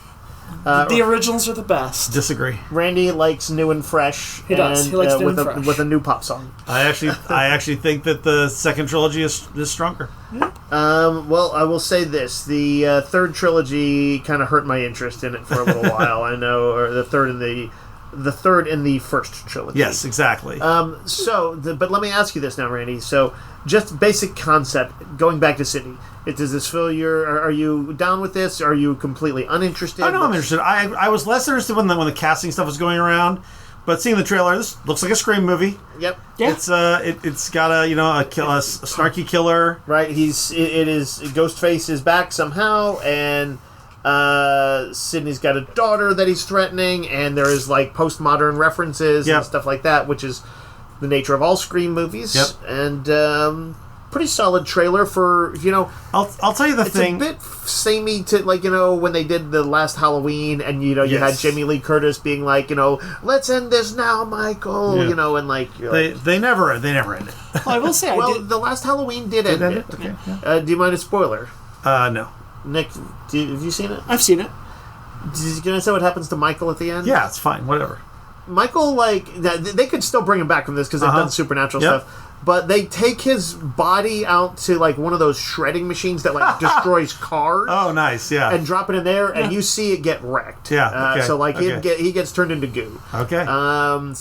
The originals are the best. Disagree. Randy likes new and fresh. He does. He likes new and fresh. With a new pop song. I actually think that the second trilogy is stronger. Yeah. Well, I will say this: the third trilogy kind of hurt my interest in it for a little while. I know, or the third in the first trilogy. Yes, exactly. But let me ask you this now, Randy. So, just basic concept. Going back to Sydney, does this fill your? Are you down with this? Are you completely uninterested? I know I'm interested. I was less interested when the casting stuff was going around, but seeing the trailer, this looks like a Scream movie. Yep. Yeah. It's got a snarky killer. Right. Ghostface is back somehow, and Sidney's got a daughter that he's threatening, and there is like postmodern references and stuff like that, which is the nature of all Scream movies. Yep. And pretty solid trailer for, I'll tell you the thing. It's a bit samey to, when they did the last Halloween, and you had Jamie Lee Curtis being like, let's end this now, Michael. And they never end it. Well, I will say, the last Halloween did end it. Okay. Yeah. Do you mind a spoiler? No. Nick, have you seen it? I've seen it. You gonna say what happens to Michael at the end? Yeah, it's fine. Whatever. Michael, they could still bring him back from this because they've done supernatural stuff. But they take his body out to one of those shredding machines that destroys cars. Oh, nice, yeah. And drop it in there, and you see it get wrecked. Yeah. Okay. So he gets turned into goo. Okay. And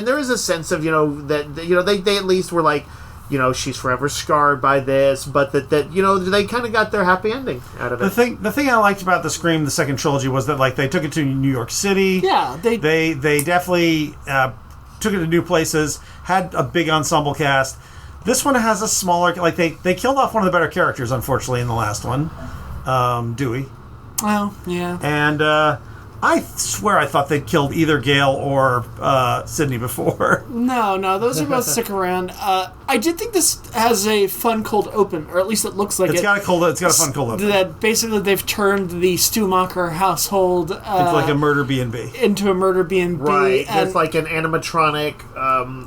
there is a sense of that they at least were like, she's forever scarred by this, but that they kind of got their happy ending out of it. The thing I liked about the Scream, the second trilogy, was that they took it to New York City. Yeah, they definitely took it to new places. Had a big ensemble cast. This one has a smaller. They killed off one of the better characters, unfortunately, in the last one, Dewey. Well, yeah. And I swear I thought they'd killed either Gale or Sidney before. No, those are both stick around. I did think this has a fun cold open, or at least it looks like it's got a fun cold open. That basically they've turned the Stumacher household into like a murder B&B. Into a murder B&B. Right. There's like an animatronic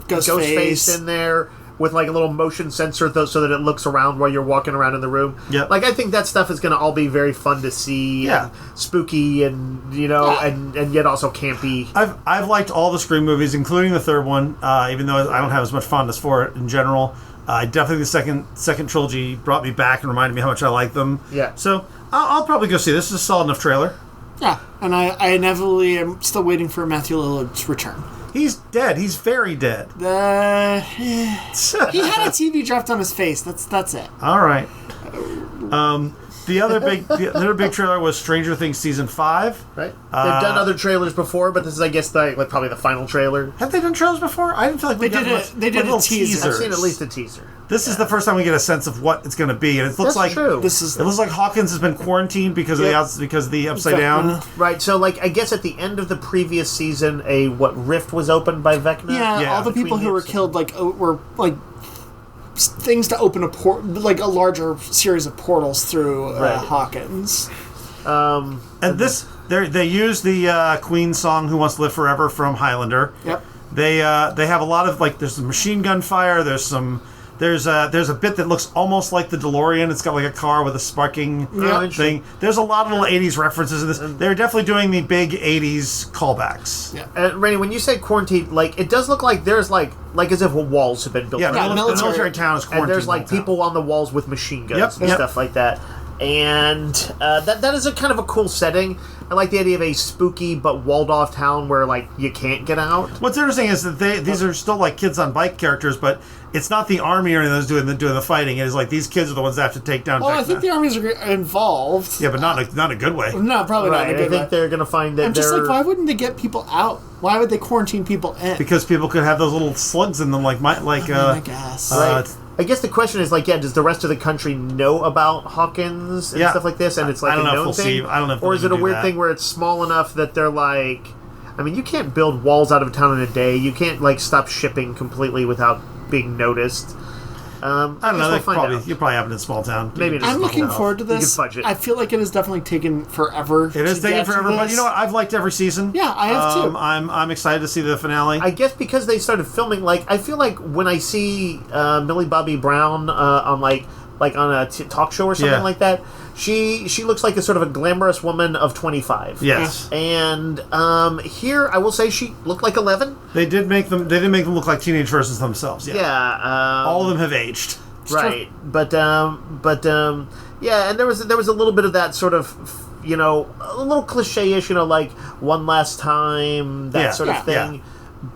Ghostface in there with a little motion sensor so that it looks around while you're walking around in the room. Yep. I think that stuff is going to all be very fun to see and spooky and, and yet also campy. I've liked all the Scream movies, including the third one, even though I don't have as much fondness for it in general. Definitely the second trilogy brought me back and reminded me how much I like them. Yeah. So I'll probably go see this. This is a solid enough trailer. Yeah, and I inevitably am still waiting for Matthew Lillard's return. He's dead. He's very dead. He had a TV dropped on his face. That's it. All right. The other big trailer was Stranger Things season 5. Right. They've done other trailers before, but this is, I guess, probably the final trailer. Have they done trailers before? I didn't feel like they did a teaser. I've seen at least a teaser. This is the first time we get a sense of what it's going to be, and it looks like true. It looks like Hawkins has been quarantined because of the Upside Down. Right. So, I guess at the end of the previous season, rift was opened by Vecna. Yeah, all the people who were killed were things to open a larger series of portals through Hawkins. And they use the Queen song "Who Wants to Live Forever" from Highlander. Yep. They have a lot of there's some machine gun fire. There's a bit that looks almost like the DeLorean. It's got a car with a sparking thing. There's a lot of little 80s references in this. They're definitely doing the big 80s callbacks. Yeah. Rainey, when you say quarantine, it does look like there's as if walls have been built. Yeah, the military town is quarantined. And there's people on the walls with machine guns and stuff like that. And that is a kind of a cool setting. I like the idea of a spooky but walled-off town where you can't get out. What's interesting is that these are still kids on bike characters, but it's not the army or anything that's doing the fighting. It is these kids are the ones that have to take down. Well, I think the armies are involved. Yeah, but not a good way. No, probably not in a good way. I think they're going to find that. I'm just why wouldn't they get people out? Why would they quarantine people in? Because people could have those little slugs in them, I guess. Right. I guess the question is does the rest of the country know about Hawkins and stuff like this? And it's I don't a know known thing, I don't know if or is it a weird thing where it's small enough that they're you can't build walls out of town in a day. You can't stop shipping completely without being noticed. I don't know. You probably happen in a small town. Maybe I'm looking forward to this. Budget. I feel like it has definitely taken forever. It is taking forever, but you know what? I've liked every season. Yeah, I have too. I'm excited to see the finale. I guess because they started filming, I feel like when I see Millie Bobby Brown on on a talk show or something like that, she looks like a sort of a glamorous woman of 25. Yes. And here I will say she looked like 11. They didn't make them look like teenage versions of themselves. Yeah. All of them have aged. Right. But yeah, and there was a little bit of that sort of a little cliche-ish, one last time, that sort of thing. Yeah.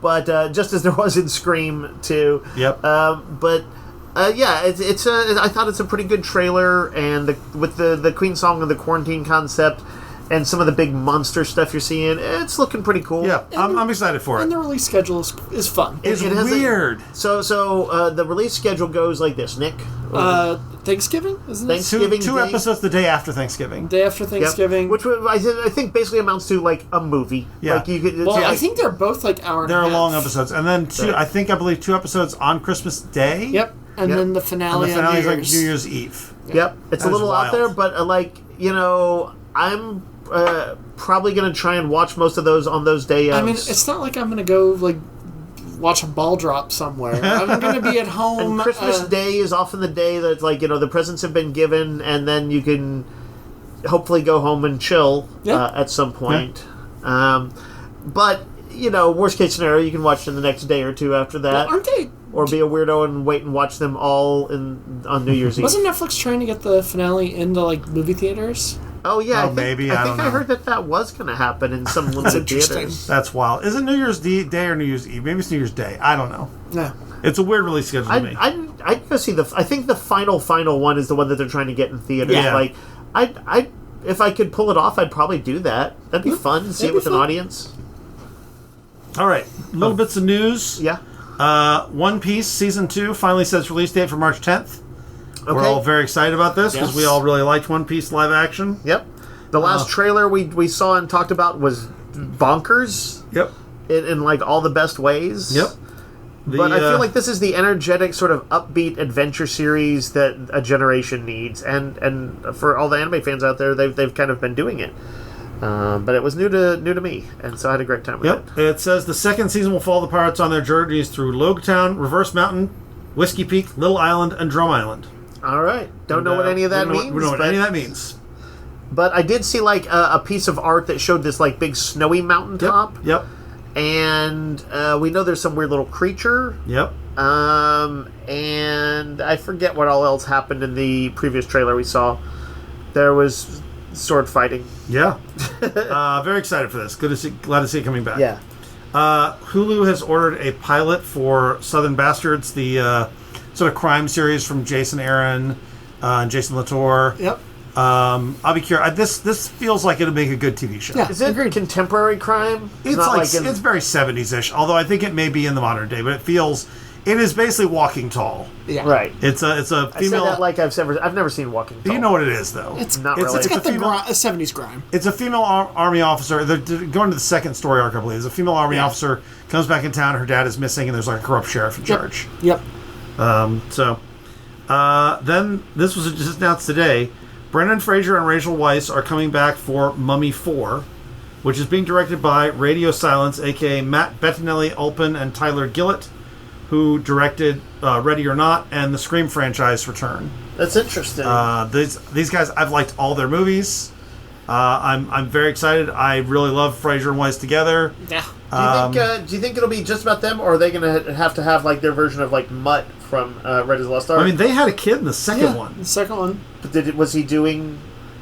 But just as there was in Scream too. Yep. I thought it's a pretty good trailer, and with the Queen song and the quarantine concept, and some of the big monster stuff you're seeing, it's looking pretty cool. Yeah, I'm excited for it. And the release schedule is fun. It's weird. So the release schedule goes like this, Nick. Thanksgiving, isn't it? Thanksgiving. Two episodes the day after Thanksgiving. Day after Thanksgiving, which I think basically amounts to a movie. Yeah. I think they're both hour and a half. They're long episodes, and then I believe 2 episodes on Christmas Day. Yep. And then the finale is New Year's Eve. Yep. It's a little out there, but I'm probably going to try and watch most of those on those day. I mean, it's not like I'm going to go watch a ball drop somewhere. I'm going to be at home. And Christmas Day is often the day that the presents have been given, and then you can hopefully go home and chill at some point. Yeah. But worst case scenario, you can watch them the next day or two after that. Well, aren't they? Or be a weirdo and wait and watch them all on New Year's Eve. Wasn't Netflix trying to get the finale into movie theaters? Oh yeah, maybe I don't know. I heard that was going to happen in some limited theaters. That's wild. Is it New Year's Day or New Year's Eve? Maybe it's New Year's Day. I don't know. Yeah, it's a weird release schedule to me. I'd go see I think the final one is the one that they're trying to get in theaters. Yeah. I if I could pull it off, I'd probably do that. That'd be fun. See it with an audience. All right, little bits of news. Yeah. One Piece Season 2 finally sets release date for March 10th. Okay. We're all very excited about this because we all really liked One Piece live action. Yep. The last trailer we saw and talked about was bonkers. Yep. In all the best ways. Yep. But I feel like this is the energetic sort of upbeat adventure series that a generation needs, and for all the anime fans out there, they've kind of been doing it. But it was new to me, and so I had a great time with it. It says the second season will follow the pirates on their journeys through Logetown, Reverse Mountain, Whiskey Peak, Little Island, and Drum Island. All right. Don't know what any of that means. We don't know what any of that means. But I did see a piece of art that showed this big snowy mountaintop. Yep. And we know there's some weird little creature. Yep. And I forget what all else happened in the previous trailer we saw. There was sword fighting. Yeah. Very excited for this. Glad to see it coming back. Yeah. Hulu has ordered a pilot for Southern Bastards, the sort of crime series from Jason Aaron, and Jason Latour. Yep. I'll be curious. This feels like it'll make a good TV show. Yeah. Is it contemporary crime? It's not like it's very 70s-ish, although I think it may be in the modern day, but it is basically Walking Tall. Yeah. Right. It's a I say female. that like I've never seen Walking Tall. You know what it is, though. It's not really. It's got a the female, 70s grime. It's a female army officer. They're going to the second story arc, I believe. There's a female army officer comes back in town. Her dad is missing, and there's like a corrupt sheriff in charge. Yep. Then this was just announced today. Brendan Fraser and Rachel Weisz are coming back for Mummy 4, which is being directed by Radio Silence, a.k.a. Matt Bettinelli-Olpin and Tyler Gillett, who directed Ready or Not and the Scream franchise return. That's interesting. These guys, I've liked all their movies. I'm very excited. I really love Fraser and Weisz together. Yeah. Do you think it'll be just about them, or are they going to have like their version of like Mutt from Red as the Lost Ark? I mean, they had a kid in the second one. The second one. But was he doing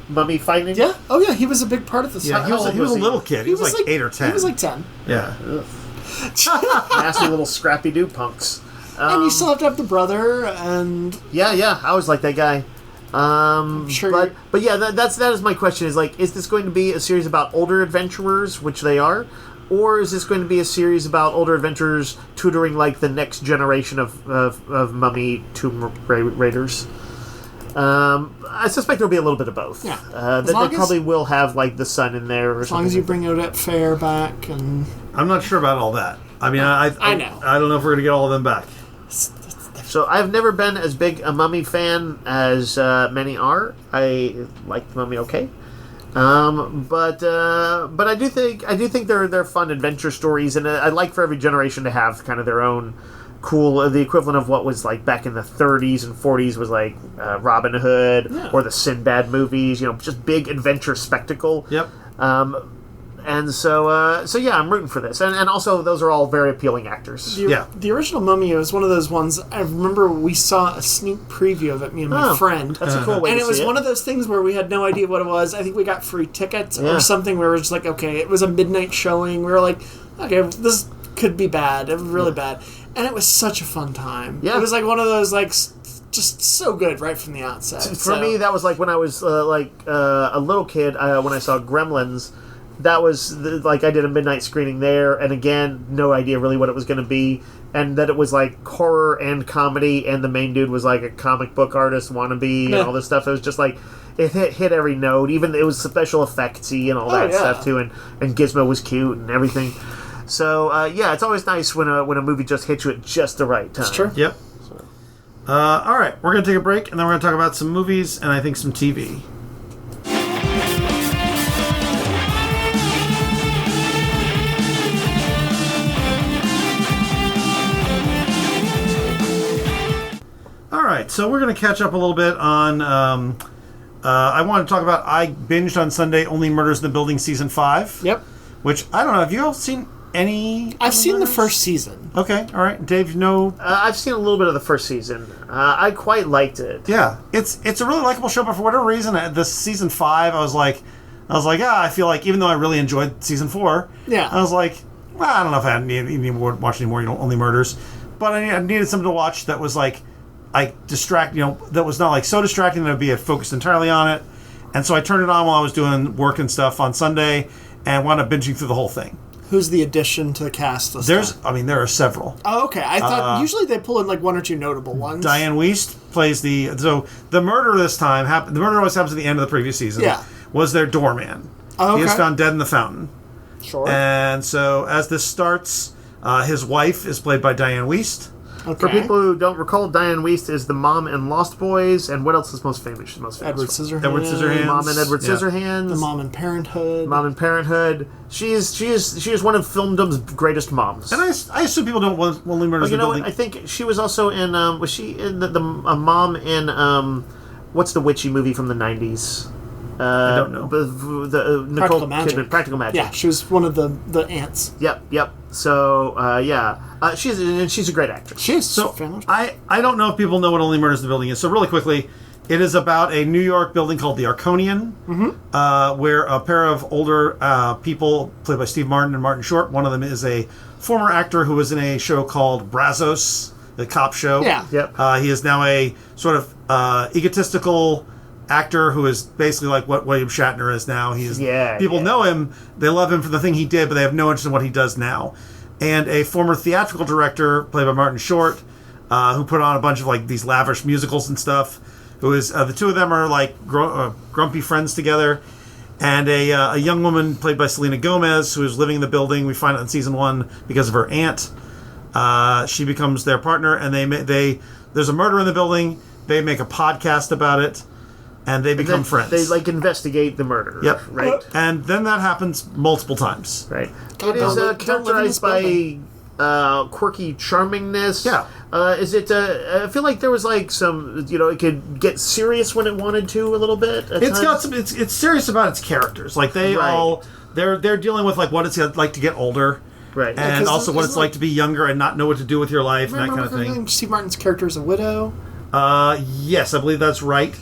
mummy fighting? Yeah. Oh, yeah. He was a big part of this. Yeah, he was a little kid. He was like 8 or 10. He was like 10. Yeah. Nasty little Scrappy-Doo punks. And you still have to have the brother, and... Yeah. I always liked that guy. Sure. But yeah, that is my question. Is like, is this going to be a series about older adventurers, which they are, or is this going to be a series about older adventurers tutoring like the next generation of mummy tomb raiders? I suspect there'll be a little bit of both. Yeah. They probably will have like the son in there. Or as long as you bring Odette Fair back, and I'm not sure about all that. I mean, I know. I don't know if we're gonna get all of them back. So I've never been as big a Mummy fan as many are. I like the Mummy okay, but I do think they're fun adventure stories, and I'd like for every generation to have kind of their own cool, the equivalent of what was like back in the 30s and 40s was like Robin Hood or the Sinbad movies. You know, just big adventure spectacle. Yep. And so yeah, I'm rooting for this, and also those are all very appealing actors. The original Mummy was one of those ones. I remember we saw a sneak preview of it, me and my friend. That's a cool way and to it was see one of those things where we had no idea what it was. I think we got free tickets or something. Where we were just like, okay, it was a midnight showing. We were like, okay, this could be bad, really bad, and it was such a fun time. Yeah, it was like one of those like. Just so good right from the outset. For me, that was like when I was a little kid when I saw Gremlins. That was like I did a midnight screening there, and again, no idea really what it was going to be, and that it was like horror and comedy, and the main dude was like a comic book artist wannabe and all this stuff. It was just like it hit every note. Even it was special effectsy and all that stuff too, and Gizmo was cute and everything. So yeah, it's always nice when a movie just hits you at just the right time. It's true. Yep. All right, we're going to take a break, and then we're going to talk about some movies and I think some TV. All right, so we're going to catch up a little bit on... I want to talk about... I binged on Sunday Only Murders in the Building Season 5. Yep. Which, I don't know, have you all seen any... I've seen the first season. Okay, all right. Dave, you know... I've seen a little bit of the first season. I quite liked it. Yeah, it's a really likable show, but for whatever reason, the Season 5, I was like, I feel like, even though I really enjoyed Season 4, I was like, well, I don't know if I need to watch any more, Only Murders. But I needed something to watch that was like that was not like so distracting that I'd be focused entirely on it. And so I turned it on while I was doing work and stuff on Sunday and wound up binging through the whole thing. Who's the addition to the cast this time? There are several. Oh, okay. I thought usually they pull in like one or two notable ones. Diane Wiest plays the murder this time. The murder always happens at the end of the previous season. Yeah. Was their doorman. Oh, okay. He is found dead in the fountain. Sure. And so as this starts, his wife is played by Diane Wiest. Okay. For people who don't recall, Diane Wiest is the mom in Lost Boys, and what else is most famous? She's most famous Edward for? Scissorhands. Mom and Edward Scissorhands. The Mom in Parenthood. Mom in Parenthood. She is one of filmdom's greatest moms. And I assume people don't want Only Murders in the Building. I think she was also in. Was she in the mom in what's the witchy movie from the 90s? I don't know. The Nicole Kidman, Practical Magic. Yeah, she was one of the aunts. Yep. So she's a great actress. She is. So fantastic. I don't know if people know what Only Murders in the Building is. So really quickly, it is about a New York building called the Arconian, where a pair of older people played by Steve Martin and Martin Short. One of them is a former actor who was in a show called Brazos the cop show. Yeah. Yep. He is now a sort of egotistical actor who is basically like what William Shatner is now. People know him, they love him for the thing he did, but they have no interest in what he does now. And a former theatrical director, played by Martin Short, who put on a bunch of like these lavish musicals and stuff. Who is the two of them are like grumpy friends together, and a young woman played by Selena Gomez who is living in the building. We find out in season 1 because of her aunt. She becomes their partner, and there's a murder in the building. They make a podcast about it. And they become friends. They like investigate the murder. Yep. Right. And then that happens multiple times. Right. It is characterized by quirky charmingness. Yeah. Is it? I feel like there was like some. It could get serious when it wanted to a little bit. It's serious about its characters. Like they're dealing with like what it's like to get older. Right. And also what it's like to be younger and not know what to do with your life and that kind of thing. Steve Martin's character is a widow. Yes, I believe that's right.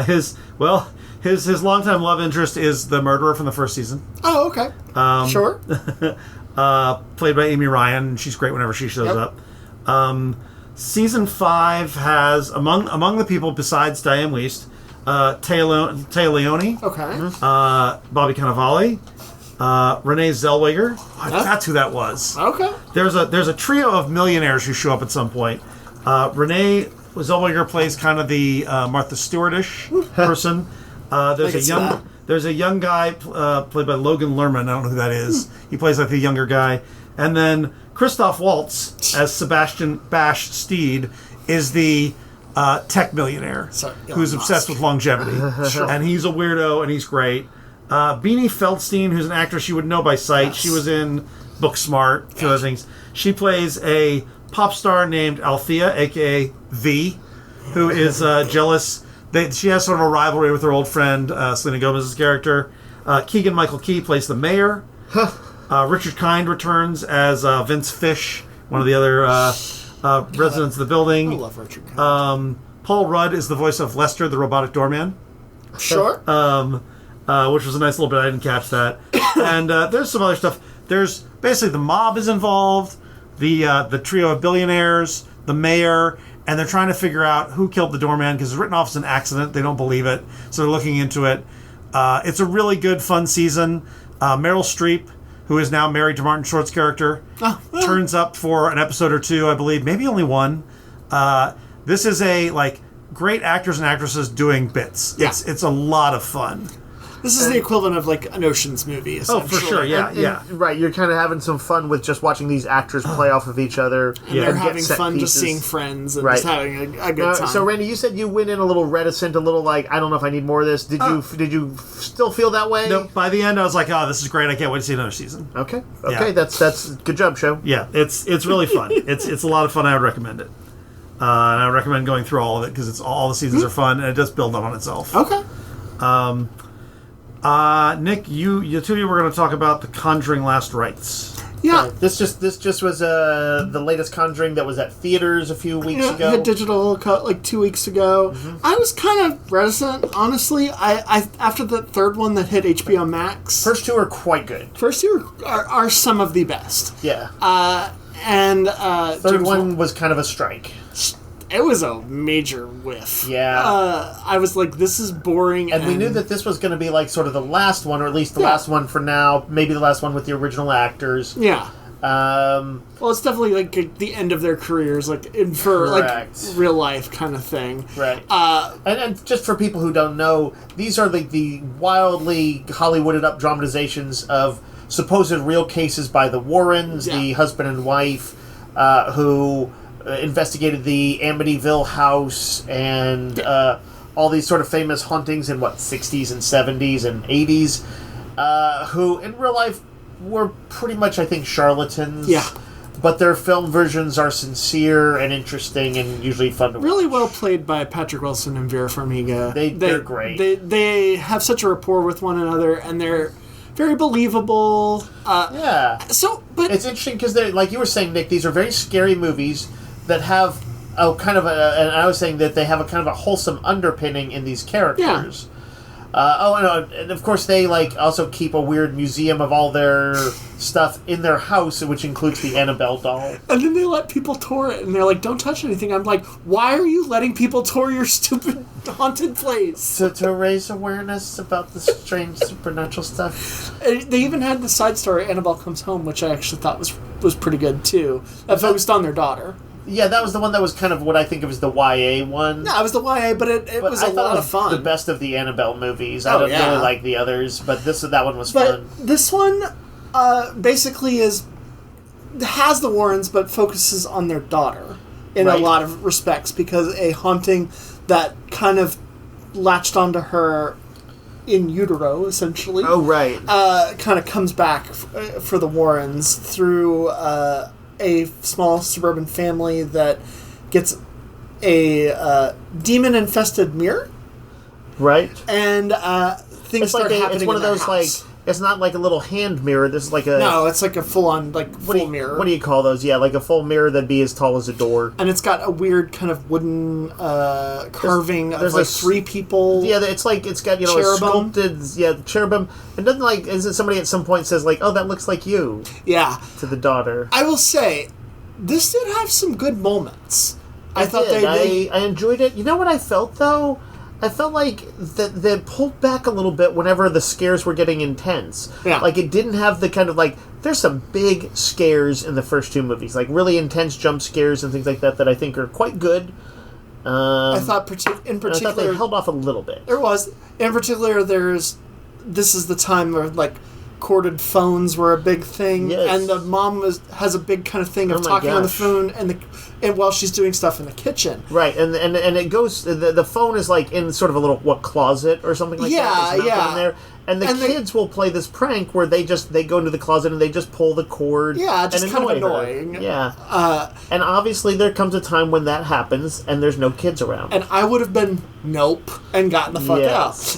His longtime love interest is the murderer from the first season. Oh, okay. Sure. Played by Amy Ryan. She's great whenever she shows up. Season 5 has among the people besides Diane Wiest, Taya Leone, okay, Bobby Cannavale, Renee Zellweger. That's who that was. Okay. There's a trio of millionaires who show up at some point. Renee Zellweger plays kind of the Martha Stewart-ish person. There's a young guy played by Logan Lerman. I don't know who that is. He plays like the younger guy. And then Christoph Waltz as Sebastian Bash Steed is the tech millionaire who's obsessed with longevity. Sure. And he's a weirdo and he's great. Beanie Feldstein, who's an actress you would know by sight. Yes. She was in Booksmart, a few other things. She plays a pop star named Althea, a.k.a. V, who is jealous. She has sort of a rivalry with her old friend, Selena Gomez's character. Keegan-Michael Key plays the mayor. Richard Kind returns as Vince Fish, one of the other residents of the building. I love Richard Kind. Paul Rudd is the voice of Lester, the robotic doorman. Sure. Which was a nice little bit. I didn't catch that. And there's some other stuff. There's basically the mob is involved, the trio of billionaires, the mayor, and they're trying to figure out who killed the doorman because it's written off as an accident. They don't believe it, so they're looking into it. It's a really good, fun season. Meryl Streep, who is now married to Martin Short's character, turns up for an episode or two, I believe, maybe only one. This is great actors and actresses doing bits. Yeah. It's a lot of fun. This is the equivalent of like an Ocean's movie, essentially. Oh, for sure, yeah. Right, you're kind of having some fun with just watching these actors play off of each other. And they're having fun just seeing friends and just having a good time. So, Randy, you said you went in a little reticent, a little like, I don't know if I need more of this. Did you still feel that way? No, by the end I was like, oh, this is great. I can't wait to see another season. Okay, Yeah. that's good job, show. Yeah, it's really fun. It's a lot of fun. I would recommend it. And I would recommend going through all of it because all the seasons are fun and it does build on itself. Okay. Nick, you two of you were going to talk about the Conjuring Last Rites. Yeah. This just was the latest Conjuring that was at theaters a few weeks ago. Hit digital like 2 weeks ago. Mm-hmm. I was kind of reticent, honestly. I after the third one that hit HBO Max. First two are quite good. First two are some of the best. Yeah. And third one was kind of a strike. It was a major whiff. Yeah. I was like, this is boring. And we knew that this was going to be like sort of the last one, or at least the last one for now. Maybe the last one with the original actors. Yeah. Well, it's definitely like the end of their careers, like for like real life kind of thing. Right. And just for people who don't know, these are the wildly Hollywooded up dramatizations of supposed real cases by the Warrens, the husband and wife, who investigated the Amityville house and all these sort of famous hauntings in 60s and 70s and 80s, who in real life were pretty much, I think, charlatans. Yeah. But their film versions are sincere and interesting and usually fun to watch. Really well played by Patrick Wilson and Vera Farmiga. They're great. They have such a rapport with one another, and they're very believable. Yeah. But it's interesting because they're, like you were saying, Nick, these are very scary movies that have and I was saying that they have a kind of a wholesome underpinning in these characters. And of course they also keep a weird museum of all their stuff in their house, which includes the Annabelle doll. And then they let people tour it, and they're like, "Don't touch anything." I'm like, "Why are you letting people tour your stupid haunted place?" To raise awareness about the strange supernatural stuff. They even had the side story, Annabelle Comes Home, which I actually thought was pretty good too. That focused on their daughter. Yeah, that was the one that was kind of what I think of as the YA one. No, it was the YA, but it was a lot of fun. The best of the Annabelle movies. I don't really like the others, but that one was fun. This one basically has the Warrens, but focuses on their daughter in a lot of respects, because a haunting that kind of latched onto her in utero, essentially. Oh, right. Kind of comes back for the Warrens through a small suburban family that gets a demon-infested mirror. Right. And things start happening. It's one in of those house. It's not like a little hand mirror. This is like a... No, it's like a full-on, full mirror. What do you call those? Yeah, like a full mirror that'd be as tall as a door. And it's got a weird kind of wooden carving of three people. Yeah, it's got, a sculpted... Yeah, cherubim. And doesn't, isn't somebody at some point says, oh, that looks like you? Yeah. To the daughter. I will say, this did have some good moments. I thought I enjoyed it. You know what I felt, though? I felt like they pulled back a little bit whenever the scares were getting intense. Yeah. It didn't have the kind of there's some big scares in the first two movies, really intense jump scares and things like that I think are quite good. I thought in particular... I thought they held off a little bit. There was. In particular, this is the time where, corded phones were a big thing, and the mom has a big kind of thing of talking on the phone and while she's doing stuff in the kitchen. Right, and it goes. The phone is in sort of a little closet or something like that. Yeah. In there. And the kids will play this prank where they go into the closet and they just pull the cord. Yeah, just kind of annoying. Her. Yeah. And obviously there comes a time when that happens and there's no kids around. And I would have been nope and gotten the fuck out.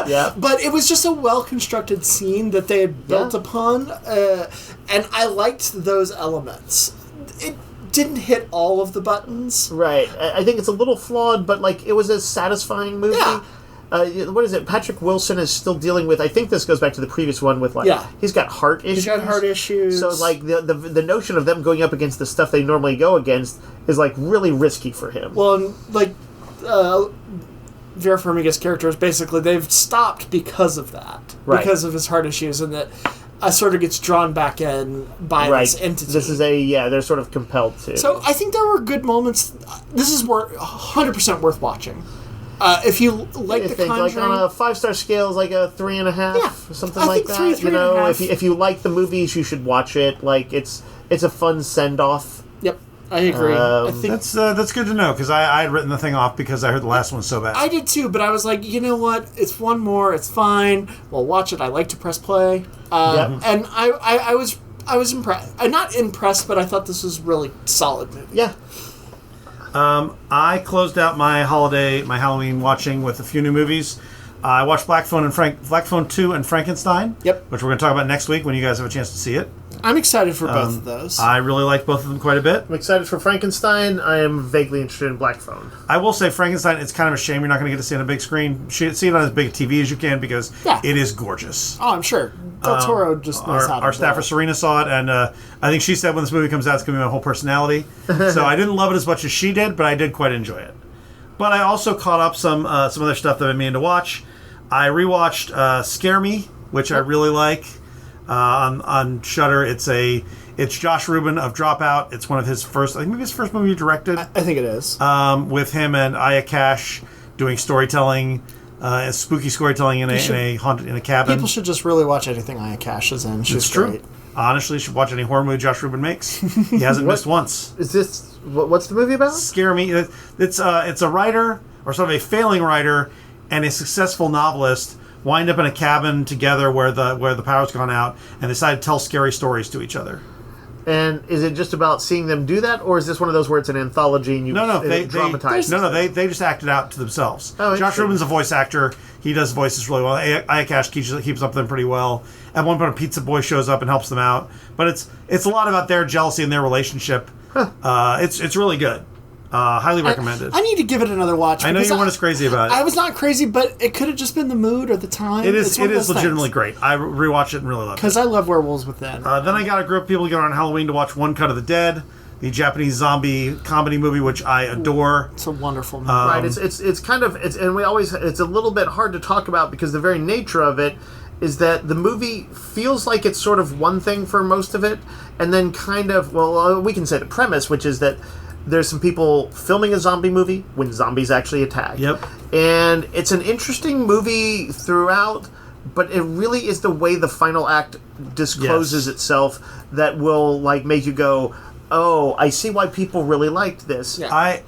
Yeah. But it was just a well-constructed scene that they had built upon. And I liked those elements. It didn't hit all of the buttons. Right. I think it's a little flawed, but it was a satisfying movie. Yeah. What is it? Patrick Wilson is still dealing with... I think this goes back to the previous one with, he's got heart issues. He's got heart issues. So, the notion of them going up against the stuff they normally go against is, really risky for him. Well, Vera Farmiga's character is basically... They've stopped because of that. Right. Because of his heart issues, and that sort of gets drawn back in by this entity. This is they're sort of compelled to. So, I think there were good moments. This is 100% worth watching. If you like the Conjuring, on a 5-star scale, is a 3.5, something like that. 3.5. If you like the movies, you should watch it. It's a fun send off. Yep, I agree. I think that's good to know, because I had written the thing off because I heard the last one so bad. I did too, but I was like, you know what? It's one more. It's fine. We'll watch it. I like to press play, and I was impressed. I'm not impressed, but I thought this was a really solid movie. Yeah. I closed out my Halloween watching with a few new movies. I watched Black Phone 2 and Frankenstein. Yep. Which we're going to talk about next week when you guys have a chance to see it. I'm excited for both of those. I really like both of them quite a bit. I'm excited for Frankenstein. I am vaguely interested in Black Phone. I will say Frankenstein, it's kind of a shame you're not going to get to see it on a big screen. See it on as big a TV as you can, because it is gorgeous. Oh, I'm sure. Del Toro just knows how to Our staffer Serena saw it, and I think she said when this movie comes out, it's going to be my whole personality. So I didn't love it as much as she did, but I did quite enjoy it. But I also caught up some other stuff that I mean to watch. I rewatched Scare Me, which I really like. On Shudder, it's Josh Rubin of Dropout. It's one of his first, I think maybe his first movie he directed. I think it is. With him and Aya Cash doing storytelling, spooky storytelling in a cabin. People should just really watch anything Aya Cash is in. She's great. Honestly, you should watch any horror movie Josh Rubin makes. He hasn't missed once. Is this what's the movie about? Scare Me. It's a writer, or sort of a failing writer, and a successful novelist wind up in a cabin together where the power's gone out, and decide to tell scary stories to each other. And is it just about seeing them do that, or is this one of those where it's an anthology and they dramatize? They just act it out to themselves. Oh, Josh Rubin's a voice actor. He does voices really well. Aya Cash keeps up with them pretty well. At one point, a pizza boy shows up and helps them out. But it's a lot about their jealousy and their relationship. Huh. It's really good. Highly recommended. I need to give it another watch. I know you weren't as crazy about it. I was not crazy, but it could have just been the mood or the time. It is legitimately great. I rewatched it and really loved it. Because I love Werewolves Within. Then I got a group of people to get on Halloween to watch One Cut of the Dead, the Japanese zombie comedy movie, which I adore. It's a wonderful movie. Right. It's kind of and we always it's a little bit hard to talk about because the very nature of it is that the movie feels like it's sort of one thing for most of it, and then kind of we can say the premise, which is that there's some people filming a zombie movie when zombies actually attack. Yep. And it's an interesting movie throughout, but it really is the way the final act discloses itself that will make you go, oh, I see why people really liked this. Yeah. I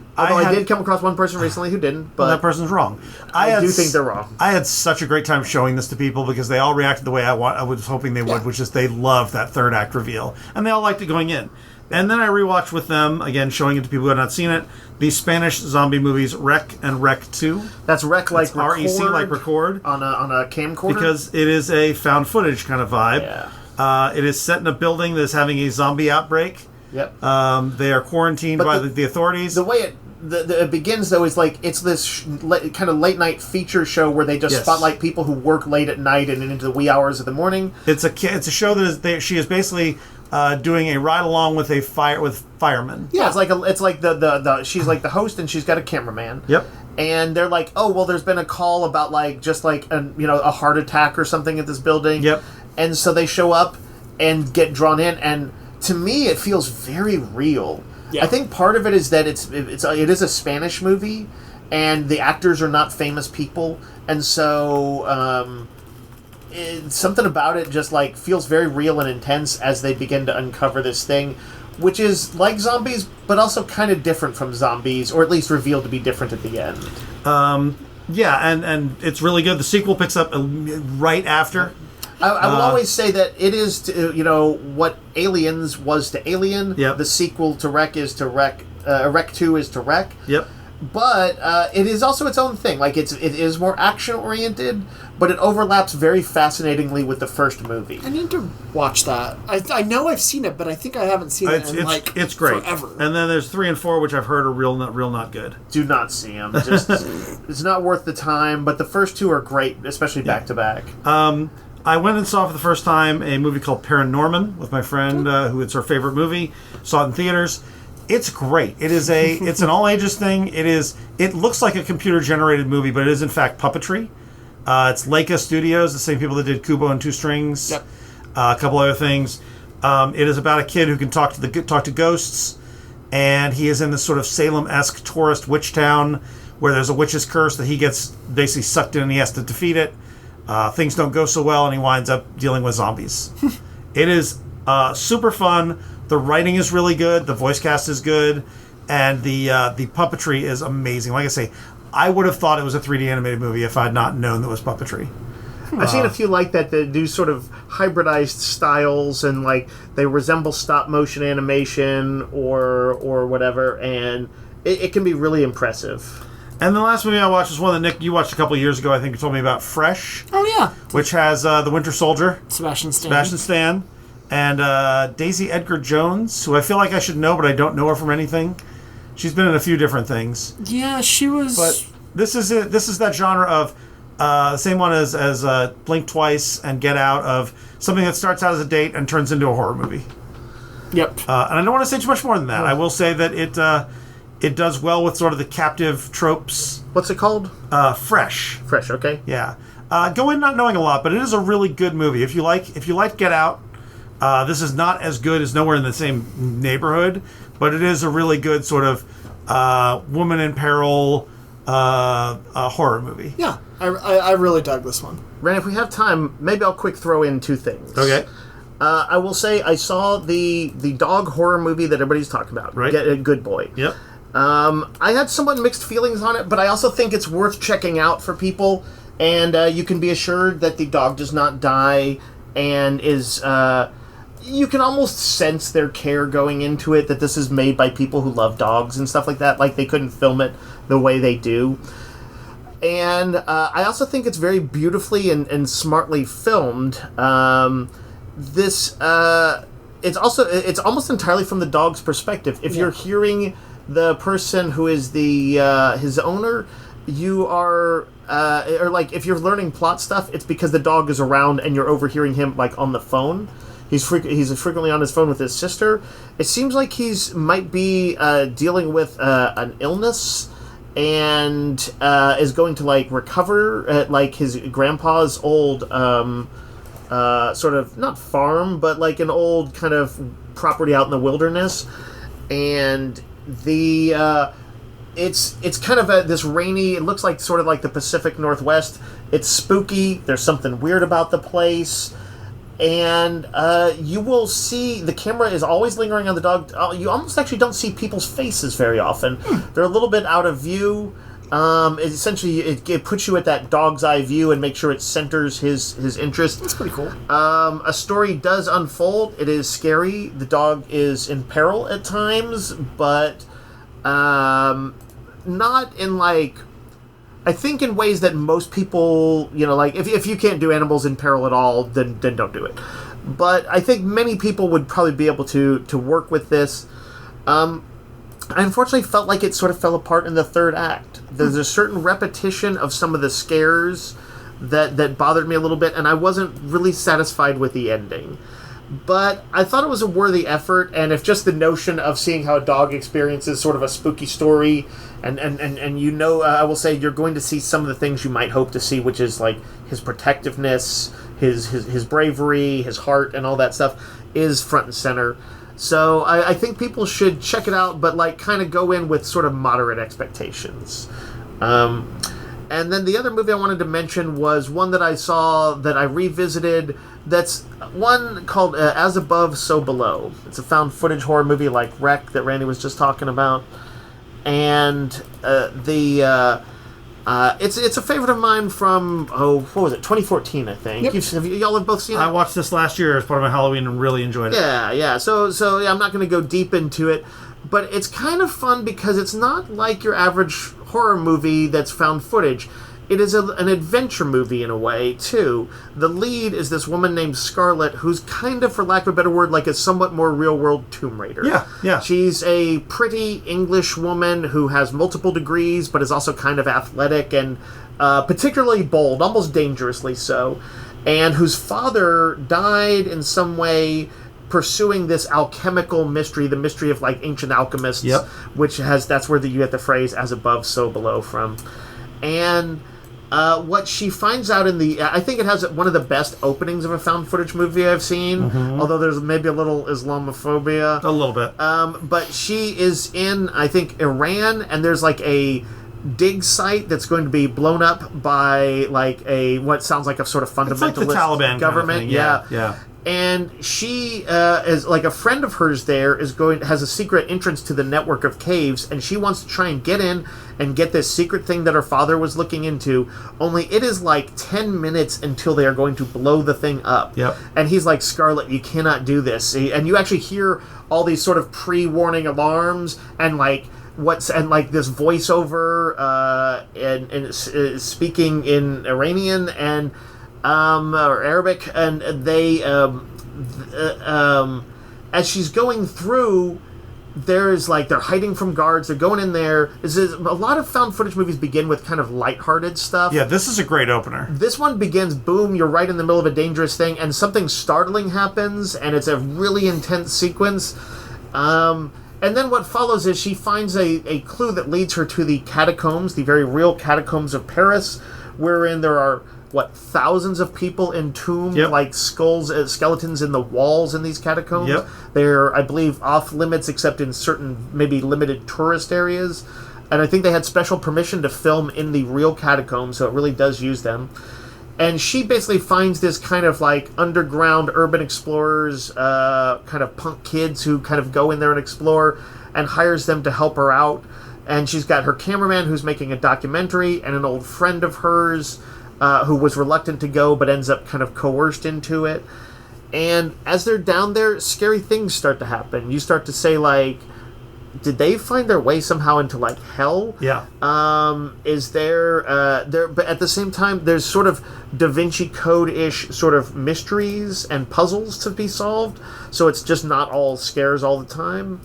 did come across one person recently who didn't, but that person's wrong. I do think they're wrong. I had such a great time showing this to people because they all reacted the way I was hoping they would, which is they loved that third act reveal, and they all liked it going in. And then I rewatched with them, again, showing it to people who had not seen it, the Spanish zombie movies Rec and Rec 2. That's Rec like record. REC like record. On a camcorder? Because it is a found footage kind of vibe. Yeah. It is set in a building that is having a zombie outbreak. Yep. They are quarantined by the authorities. The way it begins, though, is it's this kind of late night feature show where they just spotlight people who work late at night and into the wee hours of the morning. It's a show that she is basically doing a ride along with firemen. Yeah, it's like the she's like the host and she's got a cameraman. Yep. And they're like, oh well, there's been a call about a heart attack or something at this building. Yep. And so they show up and get drawn in, and to me, it feels very real. Yeah. I think part of it is that it is a Spanish movie, and the actors are not famous people, and so something about it just feels very real and intense as they begin to uncover this thing, which is like zombies, but also kind of different from zombies, or at least revealed to be different at the end. Yeah, and it's really good. The sequel picks up right after. I will always say that it is, what Aliens was to Alien. Yep. The sequel to Rec is to Rec. Rec 2 is to Rec. Yep. But it is also its own thing. It is more action-oriented, but it overlaps very fascinatingly with the first movie. I need to watch that. I know I've seen it, but I think I haven't seen it in it's great. Forever. And then there's 3 and 4, which I've heard are real not good. Do not see them. It's not worth the time, but the first 2 are great, especially back-to-back. I went and saw for the first time a movie called Paranorman with my friend, who it's her favorite movie. Saw it in theaters. It's great. It's an all ages thing. It looks like a computer generated movie, but it is in fact puppetry. It's Leica Studios, the same people that did Kubo and Two Strings. Yep. A couple other things. It is about a kid who can talk to ghosts, and he is in this sort of Salem-esque tourist witch town where there's a witch's curse that he gets basically sucked in and he has to defeat it. Things don't go so well, and he winds up dealing with zombies. It is super fun. The writing is really good. The voice cast is good, and the puppetry is amazing. Like I say, I would have thought it was a 3D animated movie if I had not known that it was puppetry. I've seen a few like that do sort of hybridized styles, and they resemble stop motion animation or whatever, and it can be really impressive. And the last movie I watched was one that, Nick, you watched a couple of years ago. I think you told me about, Fresh. Oh, yeah. Which has the Winter Soldier. Sebastian Stan. And Daisy Edgar Jones, who I feel like I should know, but I don't know her from anything. She's been in a few different things. Yeah, she was... But this is it. This is that genre of the same one as Blink Twice and Get Out, of something that starts out as a date and turns into a horror movie. Yep. And I don't want to say too much more than that. I will say that it does well with sort of the captive tropes. What's it called? Fresh. Fresh, okay. Yeah. Go in not knowing a lot, but it is a really good movie. If you like Get Out, this is not as good as Nowhere in the Same Neighborhood, but it is a really good sort of woman in peril horror movie. Yeah, I really dug this one. Ren, if we have time, maybe I'll quick throw in 2 things. Okay. I will say I saw the dog horror movie that everybody's talking about. Right. Good Boy. Yep. I had somewhat mixed feelings on it, but I also think it's worth checking out for people, and you can be assured that the dog does not die and is... you can almost sense their care going into it, that this is made by people who love dogs and stuff like that. They couldn't film it the way they do. And I also think it's very beautifully and smartly filmed. It's almost entirely from the dog's perspective. If you're hearing the person who is the his owner, you are or like if you're learning plot stuff, it's because the dog is around and you're overhearing him like on the phone. He's frequently on his phone with his sister. It seems like might be dealing with an illness and is going to like recover at like his grandpa's old sort of not farm, but like an old kind of property out in the wilderness. And the it's kind of this rainy. It looks like sort of like the Pacific Northwest. It's spooky. There's something weird about the place. And you will see the camera is always lingering on the dog. You almost actually don't see people's faces very often. They're a little bit out of view. It puts you at that dog's eye view and makes sure it centers his interest. That's pretty cool. A story does unfold. It is scary. The dog is in peril at times, but not in like... I think in ways that most people, like if you can't do animals in peril at all, then don't do it. But I think many people would probably be able to work with this. I unfortunately felt like it sort of fell apart in the third act. There's a certain repetition of some of the scares that bothered me a little bit, and I wasn't really satisfied with the ending. But I thought it was a worthy effort, and if just the notion of seeing how a dog experiences sort of a spooky story, and I will say you're going to see some of the things you might hope to see, which is like his protectiveness, his bravery, his heart, and all that stuff is front and center. So I think people should check it out, but like kind of go in with sort of moderate expectations. And then the other movie I wanted to mention was one that I saw that I revisited. That's one called As Above, So Below. It's a found footage horror movie like Wreck that Randy was just talking about. And it's a favorite of mine from, what was it, 2014, I think. Yep. Y'all have both seen it? I watched this last year as part of my Halloween and really enjoyed it. Yeah. So I'm not going to go deep into it. But it's kind of fun because it's not like your average horror movie that's found footage. It is an adventure movie in a way, too. The lead is this woman named Scarlet, who's kind of, for lack of a better word, like a somewhat more real-world Tomb Raider. Yeah. She's a pretty English woman who has multiple degrees, but is also kind of athletic and particularly bold, almost dangerously so, and whose father died in some way pursuing this alchemical mystery, the mystery of like ancient alchemists, that's where you get the phrase "as above, so below" from. And what she finds out I think it has one of the best openings of a found footage movie I've seen, although there's maybe a little Islamophobia. A little bit. But she is in, I think, Iran, and there's like a dig site that's going to be blown up by like what sounds like a sort of fundamentalist it's like the Taliban government. Kind of thing. Yeah. And she is like a friend of hers there has a secret entrance to the network of caves, and she wants to try and get in and get this secret thing that her father was looking into. Only it is like 10 minutes until they are going to blow the thing up. Yep. And he's like, Scarlet, you cannot do this. And you actually hear all these sort of pre-warning alarms and like this voiceover and speaking in Iranian and or Arabic, and they as she's going through, there's like they're hiding from guards. They're going in there. A lot of found footage movies begin with kind of lighthearted stuff. Yeah, this is a great opener. This one begins, boom, you're right in the middle of a dangerous thing, and something startling happens, and it's a really intense sequence. And then what follows is she finds a clue that leads her to the catacombs, the very real catacombs of Paris, wherein there are thousands of people entombed, like skeletons in the walls in these catacombs. They're, I believe, off limits except in certain, maybe limited tourist areas. And I think they had special permission to film in the real catacombs, so it really does use them. And she basically finds this kind of like underground urban explorers, kind of punk kids who kind of go in there and explore, and hires them to help her out. And she's got her cameraman who's making a documentary, and an old friend of hers who was reluctant to go but ends up kind of coerced into it. And as they're down there, scary things start to happen. You start to say, like, did they find their way somehow into, like, hell? Yeah. Is there... but at the same time, there's sort of Da Vinci Code-ish sort of mysteries and puzzles to be solved, so it's just not all scares all the time.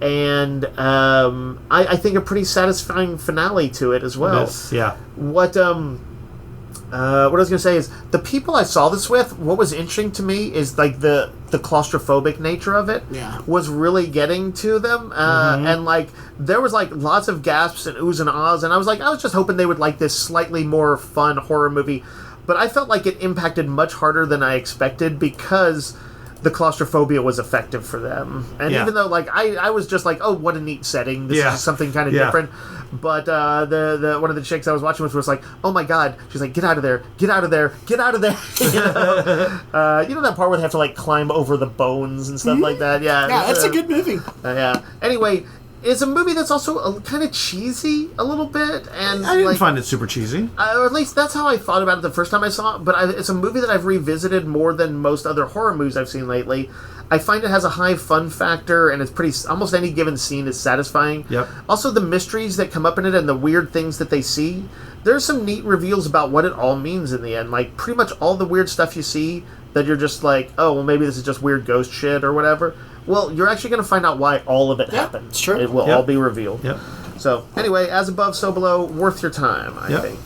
and I think a pretty satisfying finale to it as well. Yes, yeah. What I was going to say is the people I saw this with, what was interesting to me is like the claustrophobic nature of it was really getting to them. And like there was like lots of gasps and oohs and ahs, and I was just hoping they would like this slightly more fun horror movie. But I felt like it impacted much harder than I expected because the claustrophobia was effective for them. And even though like I was just like, oh, what a neat setting. This is something kind of different. But the one of the chicks I was watching with was like, oh my god. She's like, get out of there, get out of there, get out of there. You know that part where they have to like climb over the bones and stuff like that? Yeah. Yeah, it's a good movie. Yeah. Anyway, it's a movie that's also kind of cheesy a little bit, and I didn't find it super cheesy. Or at least that's how I thought about it the first time I saw it. But it's a movie that I've revisited more than most other horror movies I've seen lately. I find it has a high fun factor, and it's pretty. Almost any given scene is satisfying. Yep. Also, the mysteries that come up in it and the weird things that they see. There's some neat reveals about what it all means in the end. Like pretty much all the weird stuff you see that you're just like, oh, well, maybe this is just weird ghost shit or whatever. Well, you're actually going to find out why all of it happened. It's true. It will all be revealed. Yep. So, anyway, as above, so below, worth your time, I think.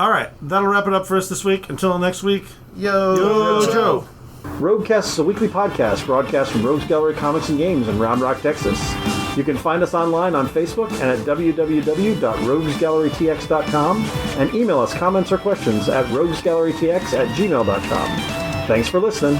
All right, that'll wrap it up for us this week. Until next week, Yo, Joe. Roguecast is a weekly podcast broadcast from Rogues Gallery Comics and Games in Round Rock, Texas. You can find us online on Facebook and at www.roguesgallerytx.com and email us comments or questions at roguesgallerytx@gmail.com. Thanks for listening.